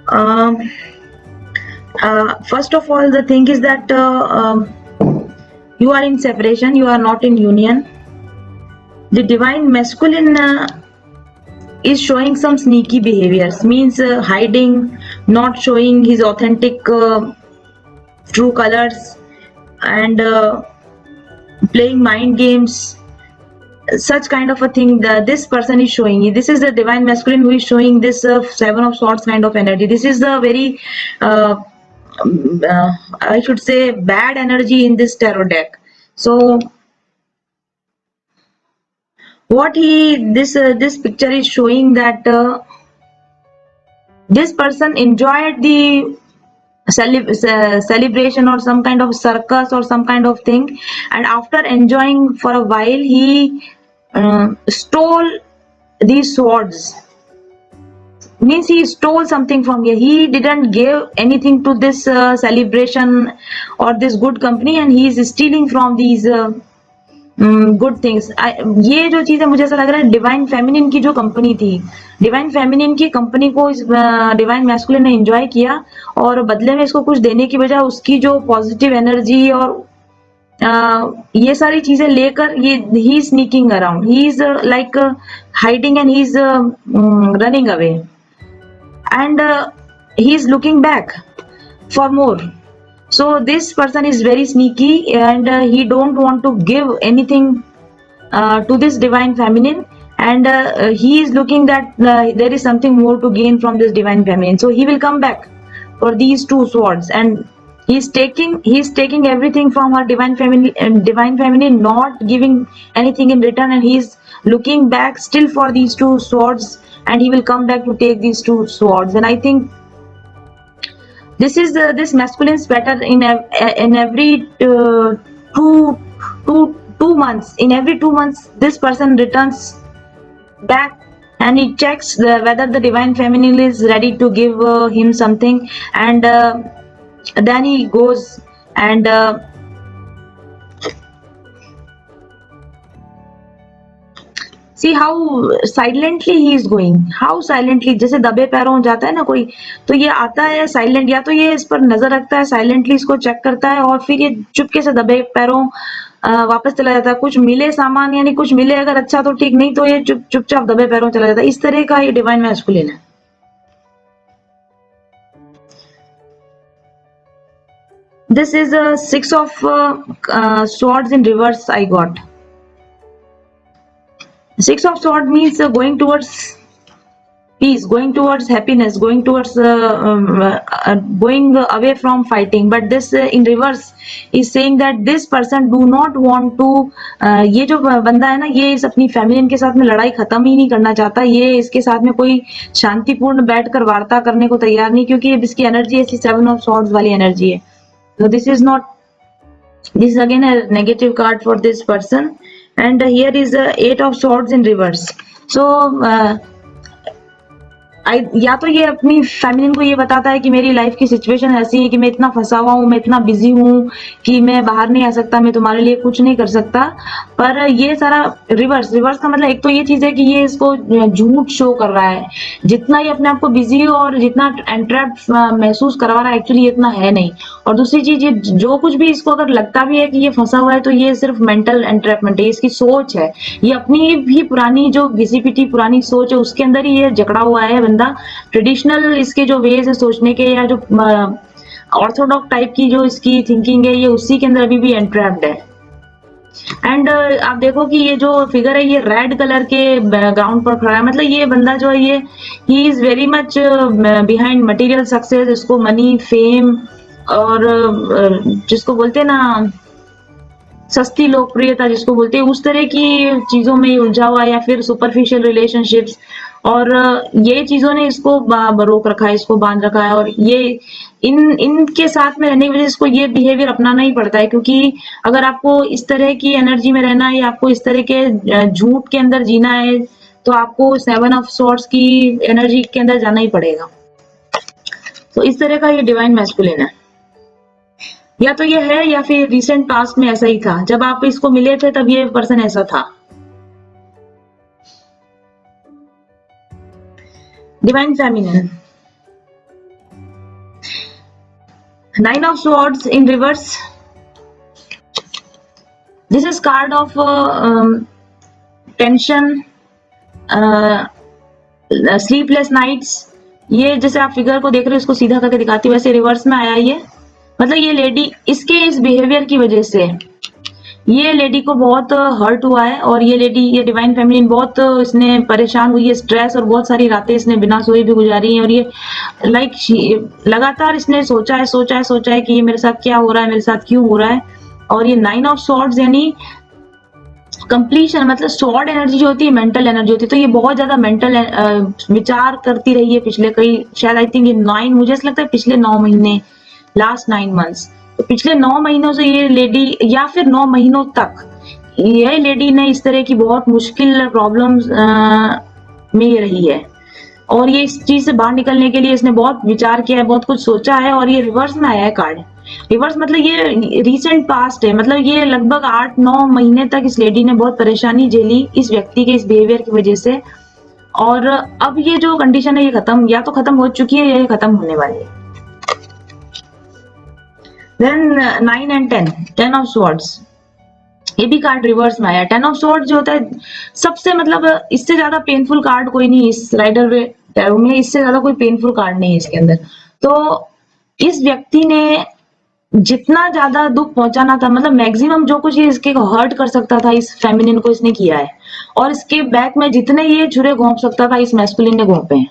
Um, First of all, the thing is that you are in separation, you are not in union. The divine masculine is showing some sneaky behaviors, means hiding, not showing his authentic true colors, and playing mind games, such kind of a thing that this person is showing. This is the divine masculine who is showing this seven of swords kind of energy. This is the very uh, I should say bad energy in this tarot deck. So what he this picture is showing that this person enjoyed the celebration or some kind of circus or some kind of thing, and after enjoying for a while he stole these swords, means he stole something from here. He didn't give anything to this celebration or this good company, and he is stealing from these good things. ये जो चीज है मुझे ऐसा लग रहा है divine feminine की जो कंपनी थी, डिवाइन फेमिनिन की कंपनी को इस डिवाइन मैस्कुलिन ने एंजॉय किया, और बदले में इसको कुछ देने की बजाय उसकी जो पॉजिटिव एनर्जी और ये सारी चीजें लेकर ये he is sneaking around, he is like hiding and he is running away, and he is looking back for more. So this person is very sneaky, and he don't want to give anything to this divine feminine, and he is looking that there is something more to gain from this divine feminine, so he will come back for these two swords, and he's taking everything from her divine feminine, and divine feminine not giving anything in return, and he's looking back still for these two swords, and he will come back to take these two swords. And I think this masculine sweater in every two months, in every 2 months this person returns back, and he checks whether the divine feminine is ready to give him something, and then he goes and see how silently he is going, how silently, जैसे दबे पैरों जाता है ना कोई, तो ये आता है साइलेंट, या तो ये इस पर नजर रखता है साइलेंटली, इसको चेक करता है, और फिर ये चुपके से दबे पैरों वापस चला जाता है। कुछ मिले सामान, यानी कुछ मिले अगर अच्छा तो ठीक, नहीं तो ये चुपचाप दबे पैरों चला जाता है। इस तरह का ये डिवाइन मैस्कुलिन है। This is a 6 of swords in reverse I got. 6 of swords means going towards peace, going towards happiness, going towards going away from fighting. But this in reverse is saying that this person do not want to ये जो बंदा है ना, ये इस अपनी feminine के साथ में लड़ाई खत्म ही नहीं करना चाहता, ये इसके साथ में कोई शांतिपूर्ण बैठकर वार्ता करने को तैयार नहीं, क्योंकि इसकी एनर्जी ऐसी 7 ऑफ सॉर्ड्स वाली एनर्जी है। So this is not, this is again a negative card for this person, and here is the 8 of swords in reverse. So या तो ये अपनी फेमिनिन को ये बताता है कि मेरी लाइफ की सिचुएशन ऐसी है कि मैं इतना फंसा हुआ हूँ, मैं इतना बिजी हूँ कि मैं बाहर नहीं आ सकता, मैं तुम्हारे लिए कुछ नहीं कर सकता। पर ये सारा रिवर्स का मतलब एक तो ये चीज है कि ये इसको झूठ शो कर रहा है, जितना ये अपने आप को बिजी और जितना एंट्रैप्ड महसूस करवा रहा है, एक्चुअली इतना है नहीं। और दूसरी चीज, ये जो कुछ भी इसको अगर लगता भी है कि ये फंसा हुआ है, तो ये सिर्फ मेंटल एंट्रैपमेंट है, इसकी सोच है, ये अपनी भी पुरानी जो घिसी पिटी पुरानी सोच है उसके अंदर ही ये जकड़ा हुआ है बंदा। ट्रेडिशनल इसके जो वेज है सोचने के, या जो ऑर्थोडॉक्स टाइप की जो इसकी थिंकिंग है, ये उसी के अंदर अभी भी एंट्रैप्ड है। एंड आप देखो कि ये जो फिगर है ये रेड कलर के ग्राउंड पर खड़ा है, मतलब ये बंदा जो है ये he is very much behind material success, इसको मनी फेम और जिसको बोलते हैं ना सस्ती लोकप्रियता जिसको बोलते हैं, उस तरह की चीजों में उलझा हुआ, या फिर सुपरफिशियल रिलेशनशिप्स, और ये चीजों ने इसको रोक रखा है, इसको बांध रखा है, और ये इनके साथ में रहने की वजह से इसको ये बिहेवियर अपनाना ही पड़ता है, क्योंकि अगर आपको इस तरह की एनर्जी में रहना है या आपको इस तरह के झूठ के अंदर जीना है, तो आपको 7 ऑफ सॉर्ड्स की एनर्जी के अंदर जाना ही पड़ेगा। तो इस तरह का ये डिवाइन मैस्कुलिन है, या तो ये है या फिर रिसेंट पास्ट में ऐसा ही था, जब आप इसको मिले थे तब ये पर्सन ऐसा था। Divine feminine, Nine of Swords in reverse. This is card of tension, sleepless nights. ये जैसे आप फिगर को देख रहे हो, इसको सीधा करके दिखाती हूँ, वैसे रिवर्स में आया ये। मतलब ये लेडी इसके इस बिहेवियर की वजह से ये लेडी को बहुत हर्ट हुआ है, और ये लेडी, ये डिवाइन फेमिनिन बहुत इसने परेशान हुई है, स्ट्रेस और बहुत सारी रातें इसने बिना सोए भी गुजारी हैं। और ये लगातार इसने सोचा है कि ये मेरे साथ क्या हो रहा है, मेरे साथ क्यों हो रहा है। और ये नाइन ऑफ सॉर्ड्स यानी कंप्लीशन, मतलब स्वॉर्ड एनर्जी जो होती है मेंटल एनर्जी होती है। तो ये बहुत ज्यादा मेंटल विचार करती रही है पिछले कई, शायद आई थिंक ये 9, मुझे ऐसा लगता है पिछले 9 महीने, लास्ट 9 मंथ्स। तो पिछले 9 महीनों से ये लेडी, या फिर 9 महीनों तक ये लेडी ने इस तरह की बहुत मुश्किल प्रॉब्लम्स में ये रही है। और ये इस चीज से बाहर निकलने के लिए इसने बहुत विचार किया है, बहुत कुछ सोचा है। और ये रिवर्स में आया है कार्ड। रिवर्स मतलब ये रीसेंट पास्ट है, मतलब ये लगभग 8-9 महीने तक इस लेडी ने बहुत परेशानी झेली इस व्यक्ति के इस बिहेवियर की वजह से। और अब ये जो कंडीशन है ये खत्म, या तो खत्म हो चुकी है या ये खत्म होने वाली है। देन 9 एंड 10, 10 ऑफ स्वॉर्ड्स, ये भी कार्ड रिवर्स में आया। 10 ऑफ स्वॉर्ड्स जो होता है सबसे, मतलब इससे ज्यादा पेनफुल कार्ड कोई नहीं इस राइडर वे टैरो में, इससे ज्यादा कोई पेनफुल कार्ड नहीं है इसके अंदर। तो इस व्यक्ति ने जितना ज्यादा दुख पहुंचाना था, मतलब मैक्सिमम जो कुछ ये इसके हर्ट कर सकता था इस फेमिनिन को, इसने किया है। और इसके बैक में जितने ये छुरे घोंप सकता था इस मैस्कुलिन ने घोंपे हैं।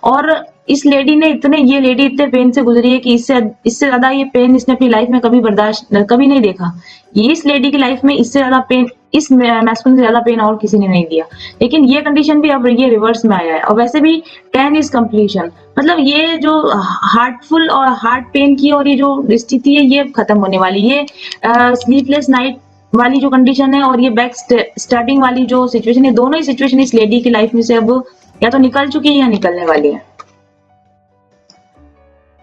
और इस लेडी ने ये लेडी इतने पेन से गुजरी है कि इससे ज्यादा ये पेन इसने अपनी लाइफ में कभी बर्दाश्त कभी नहीं देखा। ये इस लेडी की लाइफ में इससे ज्यादा पेन, इस मैस्कुलिन से ज्यादा पेन और किसी ने नहीं दिया। लेकिन ये कंडीशन भी अब ये रिवर्स में आया है। और वैसे भी 10 इज कंप्लीशन, मतलब ये जो हार्टफुल और हार्ट पेन की और ये जो स्थिति है ये खत्म होने वाली। ये स्लीपलेस नाइट वाली जो कंडीशन है और ये बैक स्टैबिंग वाली जो सिचुएशन है, दोनों ही सिचुएशन इस लेडी की लाइफ में से अब या तो निकल चुकी है या निकलने वाली है।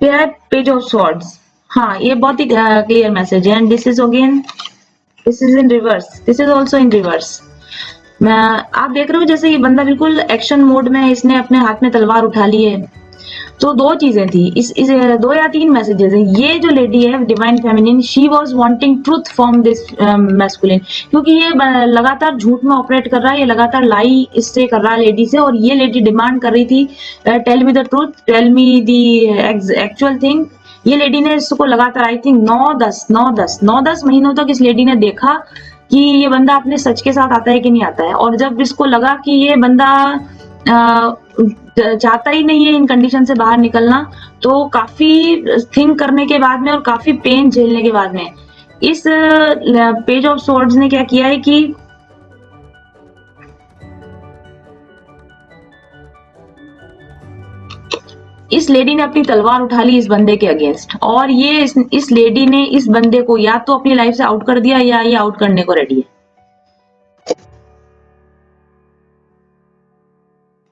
फिर है पेज ऑफ स्वॉर्ड्स। हाँ, ये बहुत ही क्लियर मैसेज है। And this is again, this is in reverse, this is also in reverse. आप देख रहे हो जैसे ये बंदा बिल्कुल एक्शन मोड में है, इसने अपने हाथ में तलवार उठा ली है। तो दो चीजें थी, इस 2 या 3 मैसेजेस है। ये जो लेडी है divine feminine, she was wanting truth from this masculine, क्योंकि ये लगातार झूठ में ऑपरेट कर रहा है, ये लगातार लाई इससे कर रहा है लेडी से। और ये लेडी डिमांड कर रही थी tell me the truth, tell me the actual thing. ये लेडी ने इसको लगातार आई थिंक 9-10 महीनों तक इस लेडी ने देखा कि ये बंदा अपने सच के साथ आता है कि नहीं आता है। और जब इसको लगा कि ये बंदा चाहता ही नहीं है इन कंडीशन से बाहर निकलना, तो काफी थिंक करने के बाद में और काफी पेन झेलने के बाद में इस पेज ऑफ सोर्ड्स ने क्या किया है कि इस लेडी ने अपनी तलवार उठा ली इस बंदे के अगेंस्ट। और ये इस लेडी ने इस बंदे को या तो अपनी लाइफ से आउट कर दिया या ये आउट करने को रेडी है।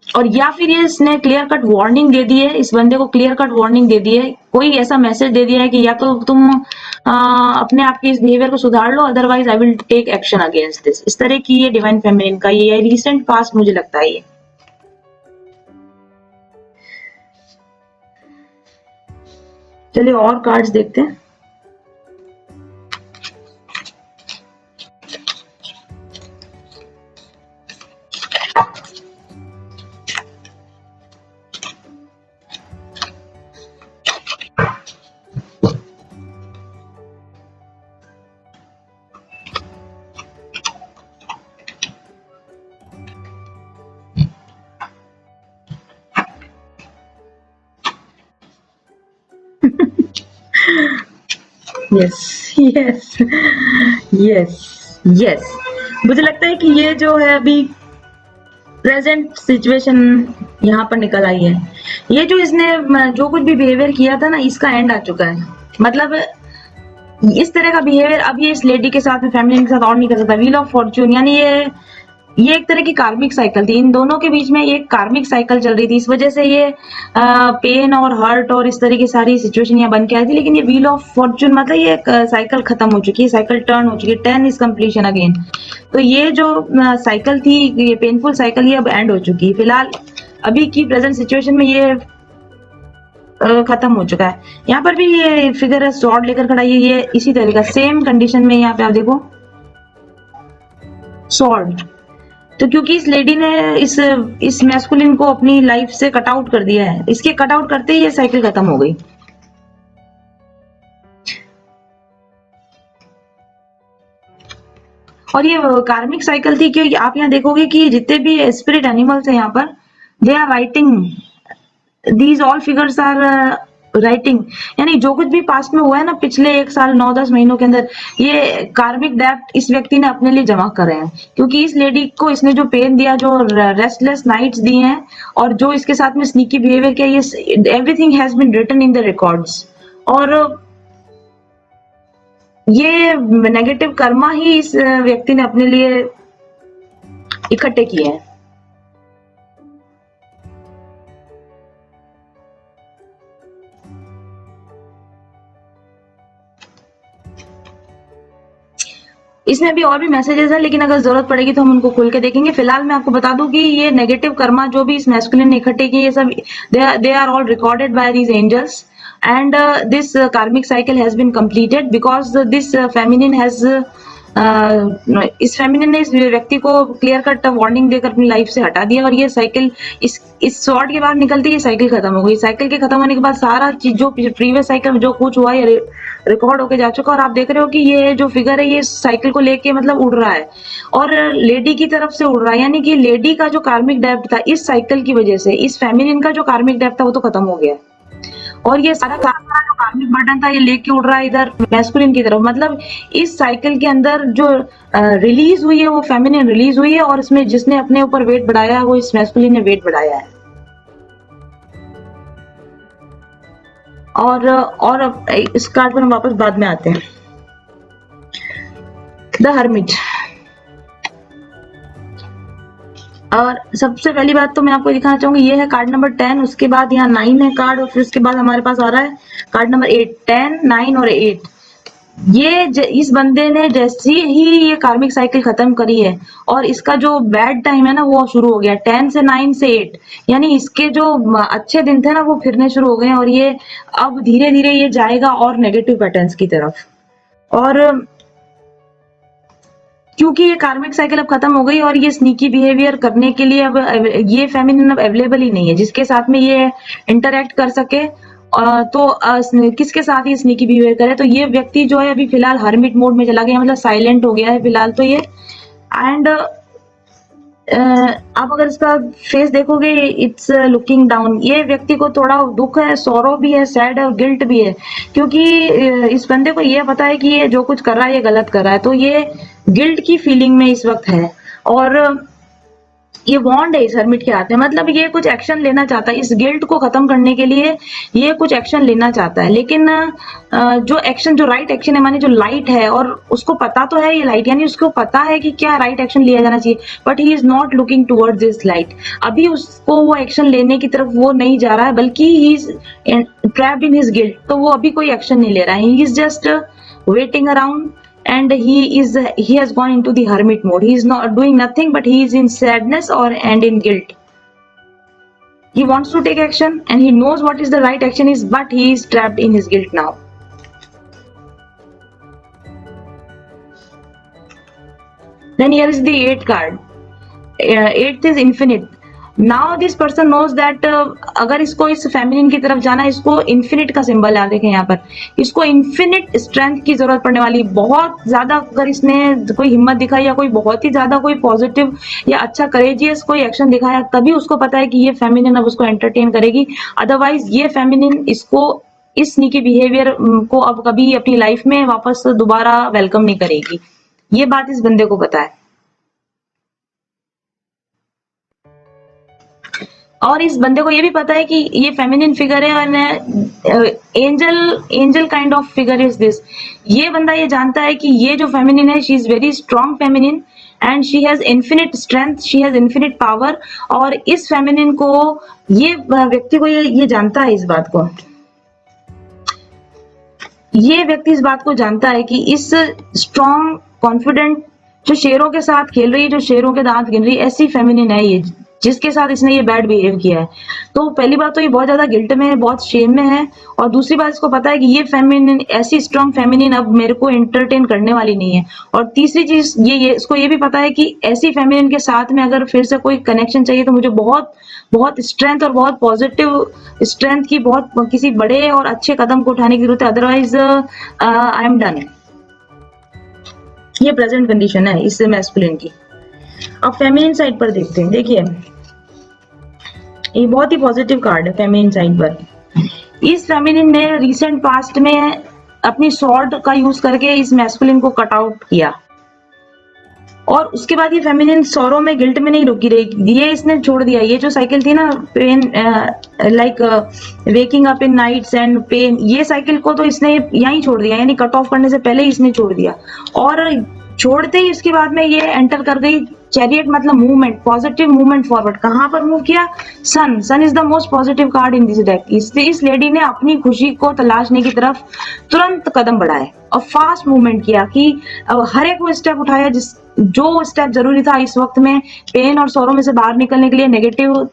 और या फिर ये इसने क्लियर कट वार्निंग दे दी है, इस बंदे को क्लियर कट वार्निंग दे दी है, कोई ऐसा मैसेज दे दिया है कि या तो तुम अपने आप के इस बिहेवियर को सुधार लो, otherwise I will take action against this. इस तरह की ये डिवाइन फेमिनिन का ये रिसेंट पास्ट मुझे लगता है ये। चलिए और कार्ड्स देखते हैं। यस यस यस यस, मुझे लगता है कि ये जो है अभी प्रेजेंट सिचुएशन यहाँ पर निकल आई है। ये जो इसने जो कुछ भी बिहेवियर किया था ना, इसका एंड आ चुका है। मतलब इस तरह का बिहेवियर अब ये इस लेडी के साथ में, फैमिली के साथ और नहीं कर सकता। व्हील ऑफ फॉर्च्यून यानी ये एक तरह की कार्मिक साइकिल थी, इन दोनों के बीच में ये कार्मिक साइकिल चल रही थी। इस वजह से ये पेन और हर्ट और इस तरह की सारी सिचुएशन यहाँ बन के आई थी। लेकिन ये व्हील ऑफ फॉर्च्यून मतलब ये साइकिल खत्म हो चुकी है, साइकिल टर्न हो चुकी है। 10 इज कंप्लीशन अगेन। तो ये जो साइकिल थी, ये पेनफुल साइकिल, ये अब एंड हो चुकी है। फिलहाल अभी की प्रेजेंट सिचुएशन में ये खत्म हो चुका है। यहाँ पर भी ये फिगर स्वॉर्ड लेकर खड़ा है, ये इसी तरह का सेम कंडीशन में यहाँ पे आप देखो स्वॉर्ड। तो क्योंकि इस लेडी ने इस मैस्कुलिन को अपनी लाइफ से कट आउट कर दिया है, इसके कट आउट करते ही ये साइकिल खत्म हो गई। और ये कार्मिक साइकिल थी, क्योंकि आप यहाँ देखोगे कि जितने भी स्पिरिट एनिमल्स है यहाँ पर, they are writing, these all figures are writing, यानी जो कुछ भी पास्ट में हुआ है ना पिछले 1 साल 9-10 महीनों के अंदर, ये कार्मिक डेब्ट इस व्यक्ति ने अपने लिए जमा करे हैं। क्योंकि इस लेडी को इसने जो पेन दिया, जो रेस्टलेस नाइट्स दी हैं, और जो इसके साथ में स्नीकी बिहेवियर किया, ये everything has been written in the records. और ये नेगेटिव कर्मा ही इस व्यक्ति ने अपने लिए इकट्ठे किए हैं। इसमें अभी और भी मैसेजेस हैं, लेकिन अगर जरूरत पड़ेगी तो हम उनको खोल के देखेंगे। फिलहाल मैं आपको बता दूं कि ये नेगेटिव कर्मा जो भी इस मैस्कुलिन ने इकट्ठे किए, ये सब they are all recorded by these angels, and this karmic cycle has been completed because this feminine has इस फेमिनिन ने इस व्यक्ति को क्लियर कट वार्निंग देकर अपनी लाइफ से हटा दिया, और ये साइकिल इस शॉर्ट के बाद निकलती है, साइकिल खत्म हो गई। साइकिल के खत्म होने के बाद सारा चीज जो प्रीवियस साइकिल में जो कुछ हुआ है रिकॉर्ड होके जा चुका। और आप देख रहे हो कि ये जो फिगर है ये साइकिल को लेके मतलब उड़ रहा है, और लेडी की तरफ से उड़ रहा है, यानी कि लेडी का जो कार्मिक डेब्ट था इस साइकिल की वजह से, इस फेमिनिन का जो कार्मिक डेब्ट था वो तो खत्म हो गया। और ये सारा जो कार्मिक बर्डन था ये लेके उड़ रहा है इधर मैस्कुलिन की तरफ। मतलब इस साइकिल के अंदर जो रिलीज हुई है वो फेमिनिन रिलीज हुई है, और इसमें जिसने अपने ऊपर वेट बढ़ाया है वो इस मैस्कुलिन ने वेट बढ़ाया है। और इस कार्ड पर हम वापस बाद में आते हैं। The hermit. और सबसे पहली बात तो मैं आपको दिखाना चाहूंगी, ये है कार्ड नंबर 10, उसके बाद यहाँ 9 है कार्ड, और फिर उसके बाद हमारे पास आ रहा है कार्ड नंबर 8। 10, 9 और 8, ये इस बंदे ने जैसे ही ये कार्मिक साइकिल खत्म करी है, और इसका जो बैड टाइम है ना वो शुरू हो गया। 10 से 9 से 8, यानी इसके जो अच्छे दिन थे ना वो फिरने शुरू हो गए हैं, और ये अब धीरे धीरे ये जाएगा और नेगेटिव पैटर्न्स की तरफ। और क्योंकि ये कार्मिक साइकिल अब खत्म हो गई, और ये स्नीकी बिहेवियर करने के लिए अब ये फेमिनिन अब अवेलेबल ही नहीं है जिसके साथ में ये इंटरेक्ट कर सके। तो किसके साथ ही स्नीकी बिहेवियर करे, तो ये व्यक्ति जो है अभी फिलहाल हर्मिट मोड में चला गया, मतलब साइलेंट हो गया है फिलहाल तो ये। एंड आप अगर इसका फेस देखोगे, इट्स लुकिंग डाउन। ये व्यक्ति को थोड़ा दुख है, सौरो भी है, सैड है और गिल्ट भी है, क्योंकि इस बंदे को ये पता है कि ये जो कुछ कर रहा है ये गलत कर रहा है, तो ये गिल्ट की फीलिंग में इस वक्त है। और ये बॉन्ड है इस हर्मिट के हाथ में, मतलब ये कुछ एक्शन लेना चाहता है इस गिल्ट को खत्म करने के लिए, ये कुछ एक्शन लेना चाहता है। लेकिन जो एक्शन, जो राइट एक्शन है, माने जो लाइट है, और उसको पता तो है ये लाइट, यानी उसको पता है कि क्या राइट एक्शन लिया जाना चाहिए, but he is not looking towards this light. अभी उसको वो एक्शन लेने की तरफ वो नहीं जा रहा है, बल्कि he is trapped in his guilt, तो वो अभी कोई एक्शन नहीं ले रहा है। He is just waiting around, and he has gone into the hermit mode. He is not doing nothing, but he is in sadness and in guilt. He wants to take action and he knows what is the right action is, but he is trapped in his guilt now. Then here is the 8th card. 8th is infinite. Now this person knows that अगर इसको इस feminine की तरफ जाना है, इसको infinite का symbol है, देखें यहाँ पर, इसको इन्फिनिट स्ट्रेंथ की जरूरत पड़ने वाली, बहुत ज्यादा अगर इसने कोई हिम्मत दिखाई या कोई बहुत ही ज्यादा कोई पॉजिटिव या अच्छा करेजियस कोई एक्शन दिखाया, तभी उसको पता है कि ये फेमिनिन अब उसको एंटरटेन करेगी। अदरवाइज ये फेमिनिन इसको, इस स्नीकी बिहेवियर को अब कभी अपनी लाइफ में वापस दोबारा वेलकम नहीं करेगी। ये बात इस बंदे को पता है। और इस बंदे को ये भी पता है कि ये फेमिनिन फिगर है, और angel kind of figure is this. ये बंदा ये जानता है कि ये जो फेमिनिन है, she is very strong feminine and she has infinite strength, she has infinite power. और इस फेमिनिन को, ये व्यक्ति को ये जानता है इस बात को, ये व्यक्ति इस बात को जानता है कि इस स्ट्रॉन्ग कॉन्फिडेंट जो शेरों के साथ खेल रही है, जो शेरों के दांत गिन रही है, ऐसी फेमिनिन है ये, जिसके साथ इसने ये बैड बिहेव किया है। तो पहली बात तो ये बहुत ज्यादा गिल्ट में है, बहुत शेम में है, और दूसरी बात इसको पता है कि ये फेमिनिन, ऐसी स्ट्रॉन्ग फेमिनिन अब मेरे को एंटरटेन करने वाली नहीं है। और तीसरी चीज ये इसको ये भी पता है कि ऐसी फेमिनिन के साथ में अगर फिर से कोई कनेक्शन चाहिए तो मुझे बहुत बहुत स्ट्रेंथ और बहुत पॉजिटिव स्ट्रेंथ की, बहुत किसी बड़े और अच्छे कदम को उठाने की जरूरत है, अदरवाइज आई एम डन। ये प्रेजेंट कंडीशन है इससे मैस्कुलिन की। अब फेमिनिन साइड पर देखते हैं। देखिए ये बहुत ही पॉजिटिव कार्ड है फेमिनिन साइड पर। इस फेमिनिन ने रिसेंट पास्ट में अपनी स्वॉर्ड का यूज करके इस मैस्कुलिन को कट आउट किया, और उसके बाद ये फेमिनिन सौरों में, गिल्ट में नहीं रुकी रही, ये इसने छोड़ दिया। ये जो साइकिल थी ना, pain like waking up in nights and pain, ये साइकिल को तो इसने यहीं छोड़ दिया, यानी कट ऑफ करने से पहले ही इसने छोड़ दिया। और छोड़ते ही इसके बाद में ये एंटर कर गई चैरियट, मतलब मूवमेंट, पॉजिटिव मूवमेंट फॉरवर्ड। कहां पर मूव किया? Sun. Sun is the most positive card in this deck. इसलिए इस लेडी ने अपनी खुशी को तलाशने की तरफ तुरंत कदम बढ़ाए और फास्ट मूवमेंट किया कि हर एक वो स्टेप उठाया जो स्टेप जरूरी था इस वक्त में पेन और सौरों में से बाहर निकलने के लिए, नेगेटिव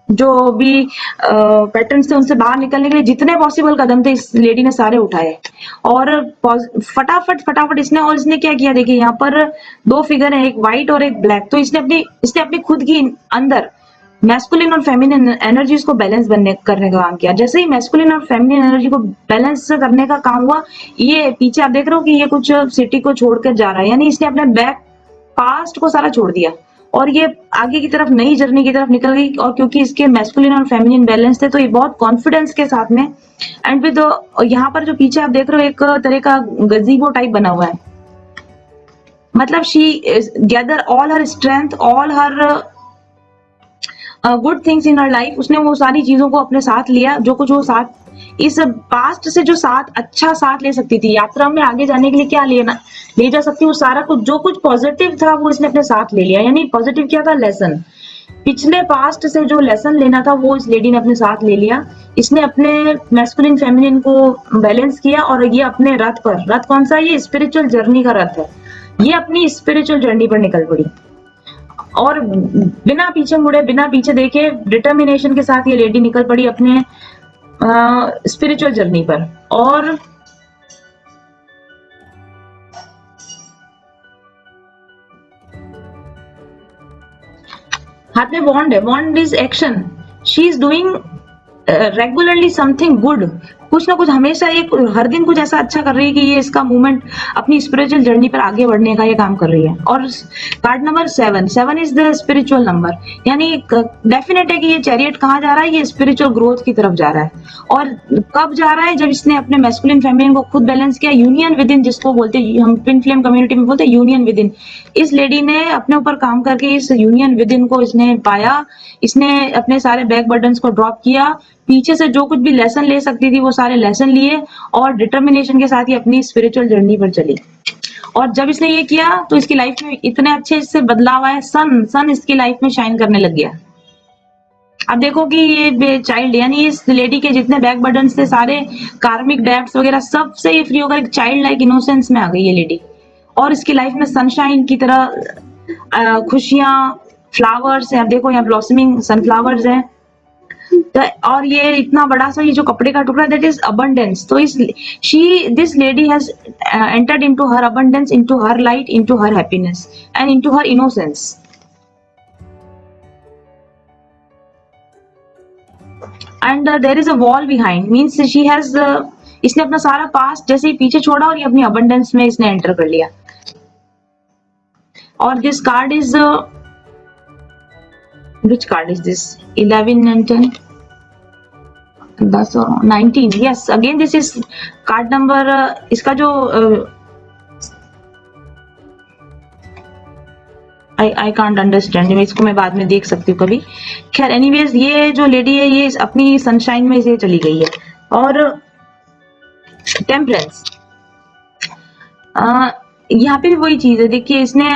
जो भी पैटर्न्स थे उनसे बाहर निकलने के लिए जितने पॉसिबल कदम थे इस लेडी ने सारे उठाए। और फटाफट इसने क्या किया, देखिए यहाँ पर दो फिगर है, एक व्हाइट और एक ब्लैक। तो इसने अपनी खुद की अंदर मैस्कुलिन और फेमिनिन एनर्जीज को बैलेंस करने का काम किया। जैसे ही मैस्कुलिन और फेमिनिन एनर्जी को बैलेंस करने का काम हुआ, ये पीछे आप देख रहे हो कि ये कुछ सिटी को छोड़कर जा रहा है, यानी इसने अपने बैक पास्ट को सारा छोड़ दिया और ये आगे की तरफ नई जर्नी की तरफ निकल गई। और क्योंकि इसके मैस्कुलिन और फेमिनिन बैलेंस थे तो ये बहुत कॉन्फिडेंस के साथ में, एंड विद यहाँ पर जो पीछे आप देख रहे हो एक तरह का गजीबो टाइप बना हुआ है, मतलब she gather all her strength, all her good things in her life. उसने वो सारी चीजों को अपने साथ लिया, जो कुछ वो साथ इस पास्ट से जो साथ अच्छा साथ ले सकती थी, यात्रा में आगे जाने के लिए क्या ले जा सकती, वो सारा कुछ जो कुछ पॉजिटिव था वो इसने अपने साथ ले लिया। यानी पॉजिटिव क्या था? लेसन। पिछले पास्ट से जो लेसन लेना था वो इस लेडी ने अपने साथ ले लिया। इसने अपने मैस्कुलिन फेमिनिन को बैलेंस किया और ये अपने रथ कौन सा? ये स्पिरिचुअल जर्नी का रथ है। ये अपनी स्पिरिचुअल जर्नी पर निकल पड़ी और बिना पीछे मुड़े, बिना पीछे देखे, डिटर्मिनेशन के साथ ये लेडी निकल पड़ी अपने स्पिरिचुअल जर्नी पर। और हाथ में वॉन्ड है, wand is action. She is doing regularly something good, कुछ ना कुछ हमेशा एक हर दिन कुछ ऐसा अच्छा कर रही है कि ये इसका मूवमेंट अपनी स्पिरिचुअल जर्नी पर आगे बढ़ने का ये काम कर रही है। और card number 7 is the spiritual number, यानी डेफिनेट है कि ये चैरियट कहाँ जा रहा है? ये स्पिरिचुअल ग्रोथ की तरफ जा रहा है। और कब जा रहा है? जब इसने अपने मैस्कुलिन फेमिनिन को खुद बैलेंस किया। यूनियन विद इन जिसको बोलते हैं, हम ट्विन फ्लेम कम्युनिटी में बोलते हैं यूनियन विद इन। इस लेडी ने अपने ऊपर काम करके इस यूनियन विद इन को इसने पाया। इसने अपने सारे बैक बर्डन्स को ड्रॉप किया, पीछे से जो कुछ भी लेसन ले सकती थी वो सारे लेसन लिए और डिटर्मिनेशन के साथ ही अपनी स्पिरिचुअल जर्नी पर चली। और जब इसने ये किया तो इसकी लाइफ में इतने अच्छे इससे बदलाव आए। सन इसकी लाइफ में शाइन करने लग गया। अब देखो कि ये चाइल्ड, यानी इस लेडी के जितने बैक बर्डन थे, सारे कार्मिक डेब्ट्स वगैरह, सब से ये फ्री होकर एक चाइल्ड लाइक इनोसेंस में आ गई ये लेडी। और इसकी लाइफ में सनशाइन की तरह खुशियां, फ्लावर्स हैं। अब देखो यहाँ ब्लॉसमिंग सनफ्लावर्स हैं। तो और ये इतना बड़ा सा ये जो कपड़े का टुकड़ा, दैट इज अबंडेंस। तो this lady has entered into her abundance, into her light, into her happiness and into her innocence. And there is a wall behind, means she has इसने अपना सारा पास्ट जैसे ही पीछे छोड़ा और ये अपनी अबंडेंस में इसने एंटर कर लिया। और this card is which card is this? 11 and 10, 10 और 19. yes, again this is card number इसका जो I can't understand, इसको मैं बाद में देख सकती हूँ कभी। खैर एनीवेज, ये जो लेडी है ये अपनी सनशाइन में से चली गई है। और टेम्परेंस, यहाँ पे भी वही चीज है। देखिए इसने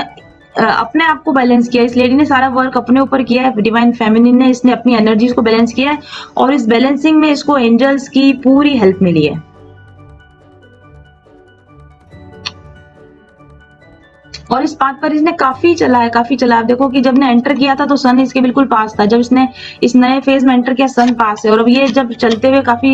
अपने आप को बैलेंस किया, इस लेडी ने सारा वर्क अपने ऊपर किया है। डिवाइन फेमिनिन ने इसने अपनी एनर्जीज को बैलेंस किया है और इस बैलेंसिंग में इसको एंजल्स की पूरी हेल्प मिली है। और इस पाथ पर इसने काफी चला है, काफी चला है। आप देखो कि जब ने एंटर किया था तो सन इसके बिल्कुल पास था, जब इसने इस नए फेज में एंटर किया सन पास है, और अब ये जब चलते हुए काफी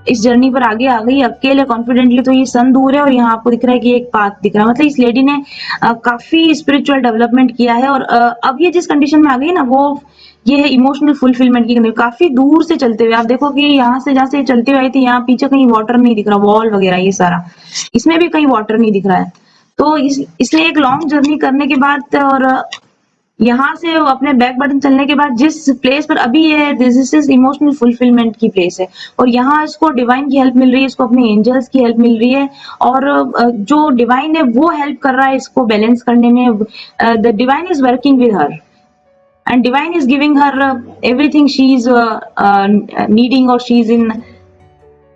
इस जर्नी पर आगे आ गई अकेले कॉन्फिडेंटली, तो ये सन दूर है और यहाँ आपको दिख रहा है कि एक पाथ दिख रहा है। मतलब इस लेडी ने काफी स्पिरिचुअल डेवलपमेंट किया है, और अब ये जिस कंडीशन में आ गई ना, वो ये है इमोशनल फुलफिलमेंट की कंडीशन। काफी दूर से चलते हुए आप देखो कि यहाँ से जहाँ से चलते हुए आई थी, यहाँ पीछे कहीं वाटर नहीं दिख रहा, वॉल वगैरह ये सारा, इसमें भी कहीं वाटर नहीं दिख रहा है। तो इसने एक लॉन्ग जर्नी करने के बाद, और यहाँ से वो अपने बैक बटन चलने के बाद जिस प्लेस पर अभी है, दिस इज इमोशनल फुलफिलमेंट की प्लेस है, और यहाँ इसको डिवाइन की हेल्प मिल रही है, इसको अपने एंजल्स की हेल्प मिल रही है, और जो डिवाइन है वो हेल्प कर रहा है इसको बैलेंस करने में। The divine is working with her, and divine is giving her everything she's needing, or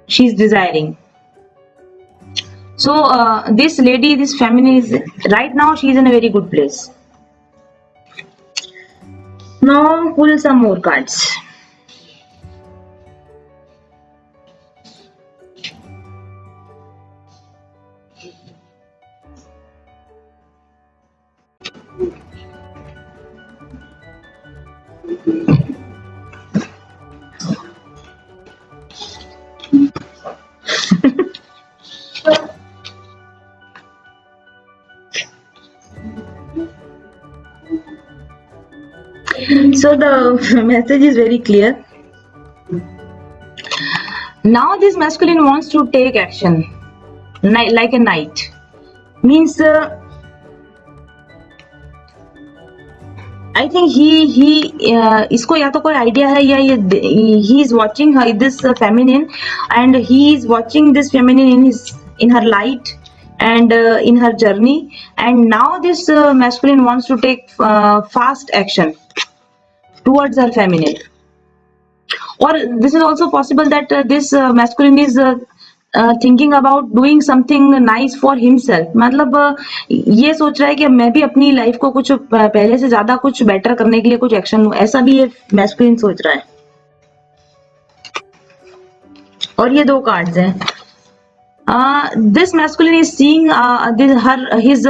she's desiring. So this lady, this feminine is right now, she is in a very good place. Now pull some more cards. So the message is very clear. Now this masculine wants to take action, like a knight. Means I think he इसको या तो कोई idea है, या ये he is watching her, this feminine, and he is watching this feminine in her light and in her journey, and now this masculine wants to take fast action towards her feminine. Or this is also possible that this masculine is thinking about doing something nice for himself. मतलब ये सोच रहा है कि मैं भी अपनी life को कुछ पहले से ज्यादा कुछ बेटर करने के लिए कुछ एक्शन लूं, ऐसा भी ये मैस्कुलिन सोच रहा है। और ये दो कार्ड्स हैं। This masculine is seeing his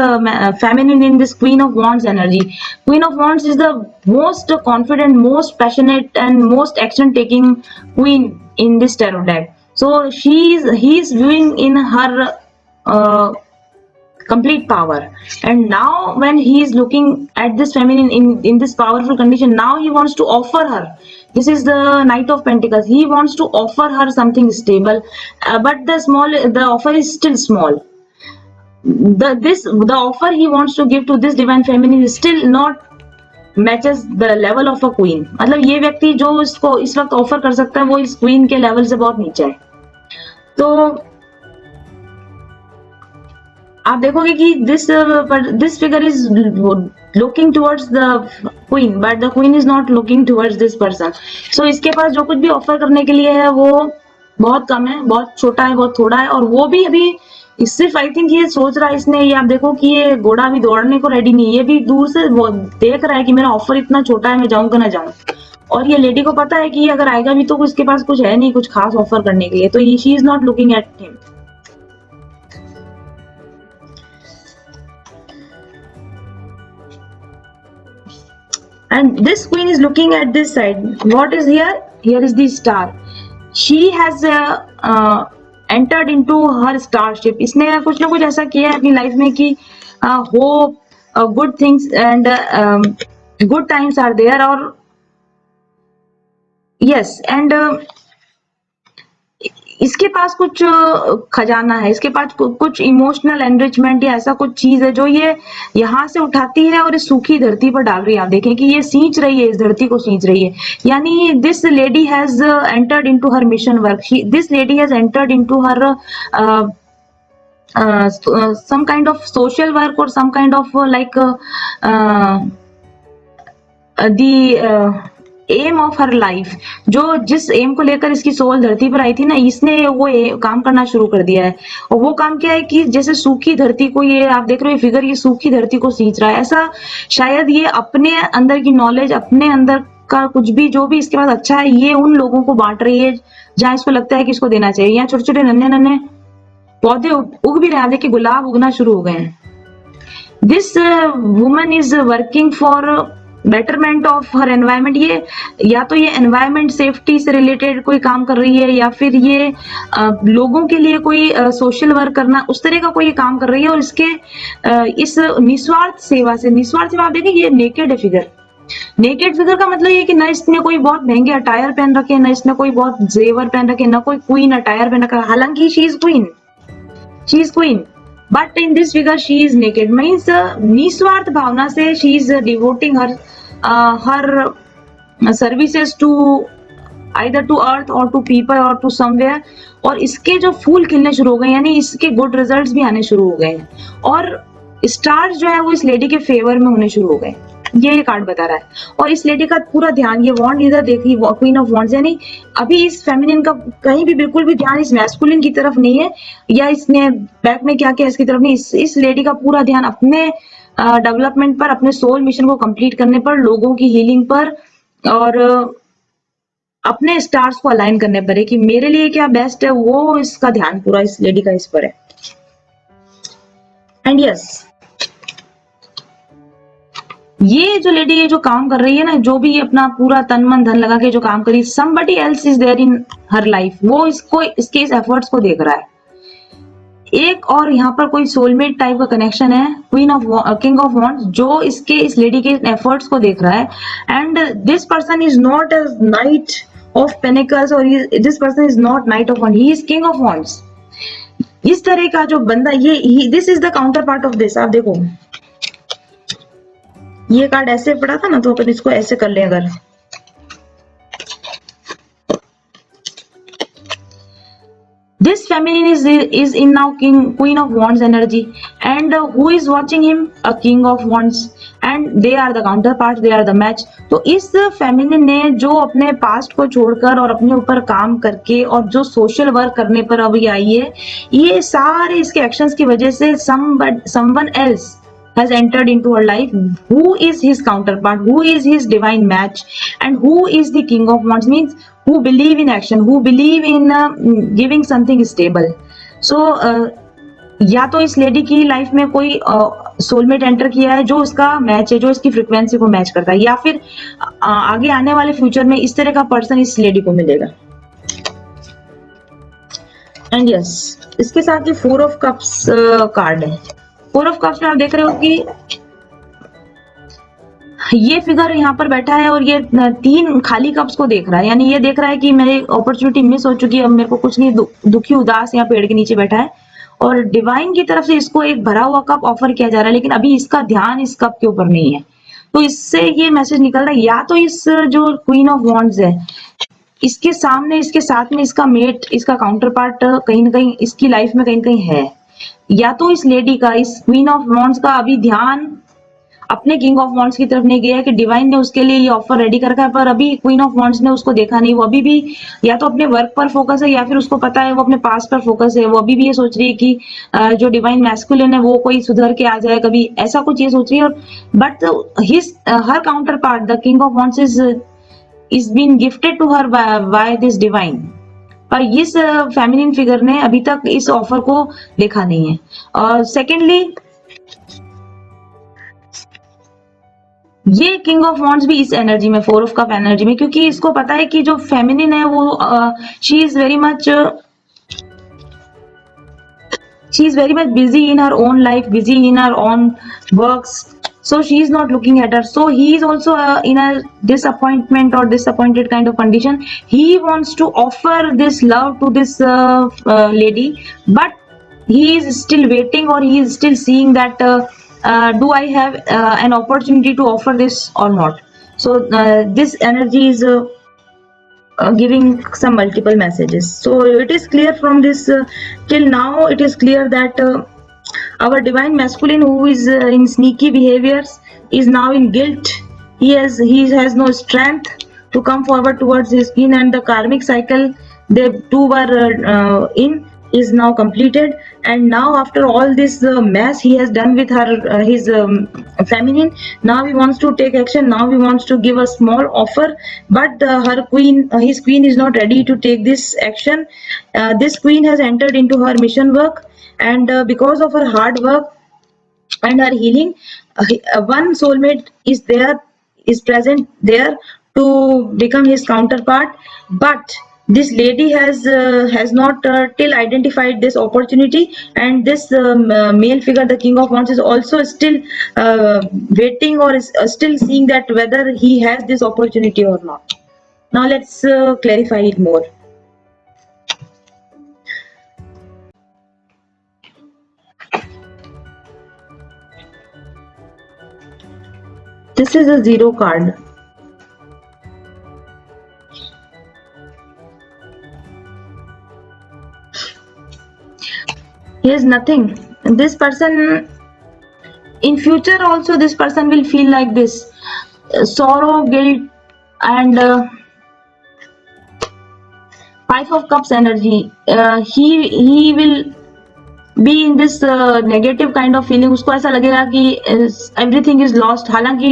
feminine in this Queen of Wands energy. Queen of Wands is the most confident, most passionate, and most action-taking queen in this tarot deck. So he's viewing in her complete power, and now when he is looking at this feminine in this powerful condition, now he wants to offer her. This is the Knight of Pentacles. He wants to offer her something stable, but the offer is still small. The offer he wants to give to this divine feminine is still not matches the level of a queen. मतलब ये व्यक्ति जो इसको इस वक्त offer कर सकता है वो इस क्वीन के लेवल से बहुत नीचे है। तो आप देखोगे कि this figure is looking towards the queen, but the queen is not looking towards this person. So इसके पास जो कुछ भी ऑफर करने के लिए है वो बहुत कम है, बहुत छोटा है, बहुत थोड़ा है, और वो भी अभी सिर्फ आई थिंक ये सोच रहा है इसने, ये आप देखो कि ये घोड़ा अभी दौड़ने को रेडी नहीं है, ये भी दूर से वो देख रहा है कि मेरा ऑफर इतना छोटा है, मैं जाऊंगा ना जाऊं। और ये लेडी को पता है कि अगर आएगा भी तो उसके पास कुछ है नहीं कुछ खास ऑफर करने के लिए, तो she is not looking at him. And this queen is looking at this side. What is here? Here is the star. She has entered into her starship. इसने कुछ ना कुछ ऐसा किया है अपनी लाइफ में कि hope, good things and good times are there. और yes, and इसके पास कुछ खजाना है, इसके पास कुछ इमोशनल एनरिचमेंट या ऐसा कुछ चीज है जो ये यहाँ से उठाती है और इस सूखी धरती पर डाल रही है। आप देखें कि ये सींच रही है, इस धरती को सींच रही है। यानी this lady has entered into her mission work, this lady has entered into her some kind of social work or some kind of like the aim of her life. जो जिस एम को लेकर इसकी सोल धरती पर आई थी ना, इसने वो काम करना शुरू कर दिया है। और वो काम क्या है कि जैसे सूखी धरती को, ये आप देख रहे हो फिगर, ये सूखी धरती को सींच रहा है। ऐसा शायद ये अपने अंदर की नॉलेज, अपने अंदर का कुछ भी जो भी इसके पास अच्छा है, ये उन लोगों को बांट रही है जहां इसको लगता है कि इसको देना चाहिए। यहाँ छोटे छोटे नन्हे नन्हे पौधे उग भी रहे हैं, देखिए गुलाब उगना शुरू हो गए हैं। This woman is working for betterment of her environment. ये या तो ये एनवायरमेंट सेफ्टी से रिलेटेड कोई काम कर रही है, या फिर ये लोगों के लिए कोई सोशल वर्क करना, उस तरह का कोई काम कर रही है। और इसके इस निस्वार्थ सेवा से, निस्वार्थ सेवा आप देखें, ये नेकेड है फिगर। नेकेड फिगर का मतलब ये कि ना इसने कोई बहुत महंगे अटायर पहन रखे, ना इसने कोई बहुत जेवर पहन रखे, ना कोई क्वीन अटायर पहन रखा। हालांकि she is queen, she is queen, but in this figure she is naked. Means निस्वार्थ भावना से she is devoting her services to either to earth और टू पीपल और टू समवेयर। और इसके जो फूल खिलने शुरू हो गए, यानी इसके गुड रिजल्ट्स भी आने शुरू हो गए हैं, और स्टार्स जो है वो इस लेडी के फेवर में होने शुरू हो गए। ये कार्ड बता रहा है। और इस लेडी का पूरा ध्यान, ये वॉन्ड इधर देखिए, क्वीन ऑफ वॉन्ड्स, यानी अभी इस फेमिनिन का कहीं भी बिल्कुल भी ध्यान इस मैस्कुलिन की तरफ नहीं है, या इसने बैक में क्या किया इसकी तरफ नहीं। इस लेडी का पूरा ध्यान अपने डेवलपमेंट पर, अपने सोल मिशन को कंप्लीट करने पर, लोगों की हीलिंग पर, और अपने स्टार्स को अलाइन करने पर है कि मेरे लिए क्या बेस्ट है, वो इसका ध्यान पूरा इस लेडी का इस पर है। एंड यस, ये जो लेडी है जो काम कर रही है ना, जो भी अपना पूरा तन मन धन लगा के जो काम करी, somebody else is there in her life, वो इसको, इसके इस एफर्ट्स को देख रहा है। एक और यहाँ पर कोई सोलमेट टाइप का कनेक्शन है, queen of king of wands, जो इसके इस लेडी के एफर्ट्स को देख रहा है। And this person is not a knight of pentacles, और this person is not knight of wands, he is king of wands. इस तरह का जो बंदा, ये this is the counterpart of this. आप देखो, ये कार्ड ऐसे पड़ा था ना, तो अपन इसको ऐसे कर लें। अगर this feminine is in now queen of wands energy, and who is watching him, a king of wands, and they are the counterparts, they are the match। तो इस फेमिनिन ने जो अपने पास्ट को छोड़कर और अपने ऊपर काम करके और जो सोशल वर्क करने पर अभी आई है, ये सारे इसके एक्शंस की वजह से someone else has entered into her life, who is his counterpart, who is his divine match, and who is the king of wands, means who believe in action, who believe in giving something stable। So या तो इस lady की life में कोई soulmate enter किया है जो उसका मैच है, जो इसकी फ्रीक्वेंसी को मैच करता है, या फिर आगे आने वाले फ्यूचर में इस तरह का पर्सन इस लेडी को मिलेगा। एंड यस, इसके साथ ही 4 ऑफ कप्स कार्ड है। 4 ऑफ कप्स में आप देख रहे हो कि ये फिगर यहाँ पर बैठा है और ये 3 खाली कप्स को देख रहा है, यानी ये देख रहा है कि मेरी अपॉर्चुनिटी मिस हो चुकी है, अब मेरे को कुछ नहीं, दुखी उदास यहाँ पेड़ के नीचे बैठा है, और डिवाइन की तरफ से इसको एक भरा हुआ कप ऑफर किया जा रहा है, लेकिन अभी इसका ध्यान इस कप के ऊपर नहीं है। तो इससे ये मैसेज निकल रहा है, या तो इस जो क्वीन ऑफ वॉन्ड्स है, इसके सामने, इसके साथ में इसका मेट, इसका काउंटर पार्ट कहीं ना कहीं इसकी लाइफ में कहीं ना कहीं है, या तो इस लेडी का, इस क्वीन ऑफ वॉन्ड्स का अभी ध्यान अपने किंग ऑफ वॉन्ड्स की तरफ नहीं गया है कि डिवाइन ने उसके लिए ये ऑफर रेडी कर रखा है, पर अभी क्वीन ऑफ वॉन्ड्स ने उसको देखा नहीं। वो अभी भी या तो अपने वर्क पर फोकस है, या फिर उसको पता है वो अपने पास पर फोकस है। वो अभी भी ये सोच रही है कि जो डिवाइन मैस्कुलिन है वो कोई सुधर के आ जाए कभी, ऐसा कुछ ये सोच रही है। But his her counterpart, the king of wands is been gifted to her by this divine, पर इस फेमिनिन फिगर ने अभी तक इस ऑफर को देखा नहीं है। और सेकेंडली, ये किंग ऑफ वॉन्ड्स भी इस एनर्जी में, 4 ऑफ कप एनर्जी में, क्योंकि इसको पता है कि जो फेमिनिन है वो she is very much busy in her own life, busy in her own works, so she is not looking at her, so he is also in a disappointment or disappointed kind of condition. He wants to offer this love to this lady, but he is still waiting, or he is still seeing that do I have an opportunity to offer this or not. So this energy is giving some multiple messages. So it is clear from this, till now it is clear that our divine masculine, who is in sneaky behaviors, is now in guilt. He has no strength to come forward towards his queen, and the karmic cycle they two were in is now completed. And now after all this mess he has done with her his feminine, now he wants to take action, now he wants to give a small offer, but his queen is not ready to take this action. This queen has entered into her mission work, and because of her hard work, and her healing. One soulmate is present there to become his counterpart, but this lady has not till identified this opportunity, and this male figure, the king of wands, is also still uh, waiting, or is still seeing that whether he has this opportunity or not. Now let's clarify it more. This is a zero card. He has nothing. This person, in future also, this person will feel like this sorrow, guilt, and five of cups energy. He will be in this negative kind of feeling. उसको ऐसा लगेगा कि everything is lost. हालांकि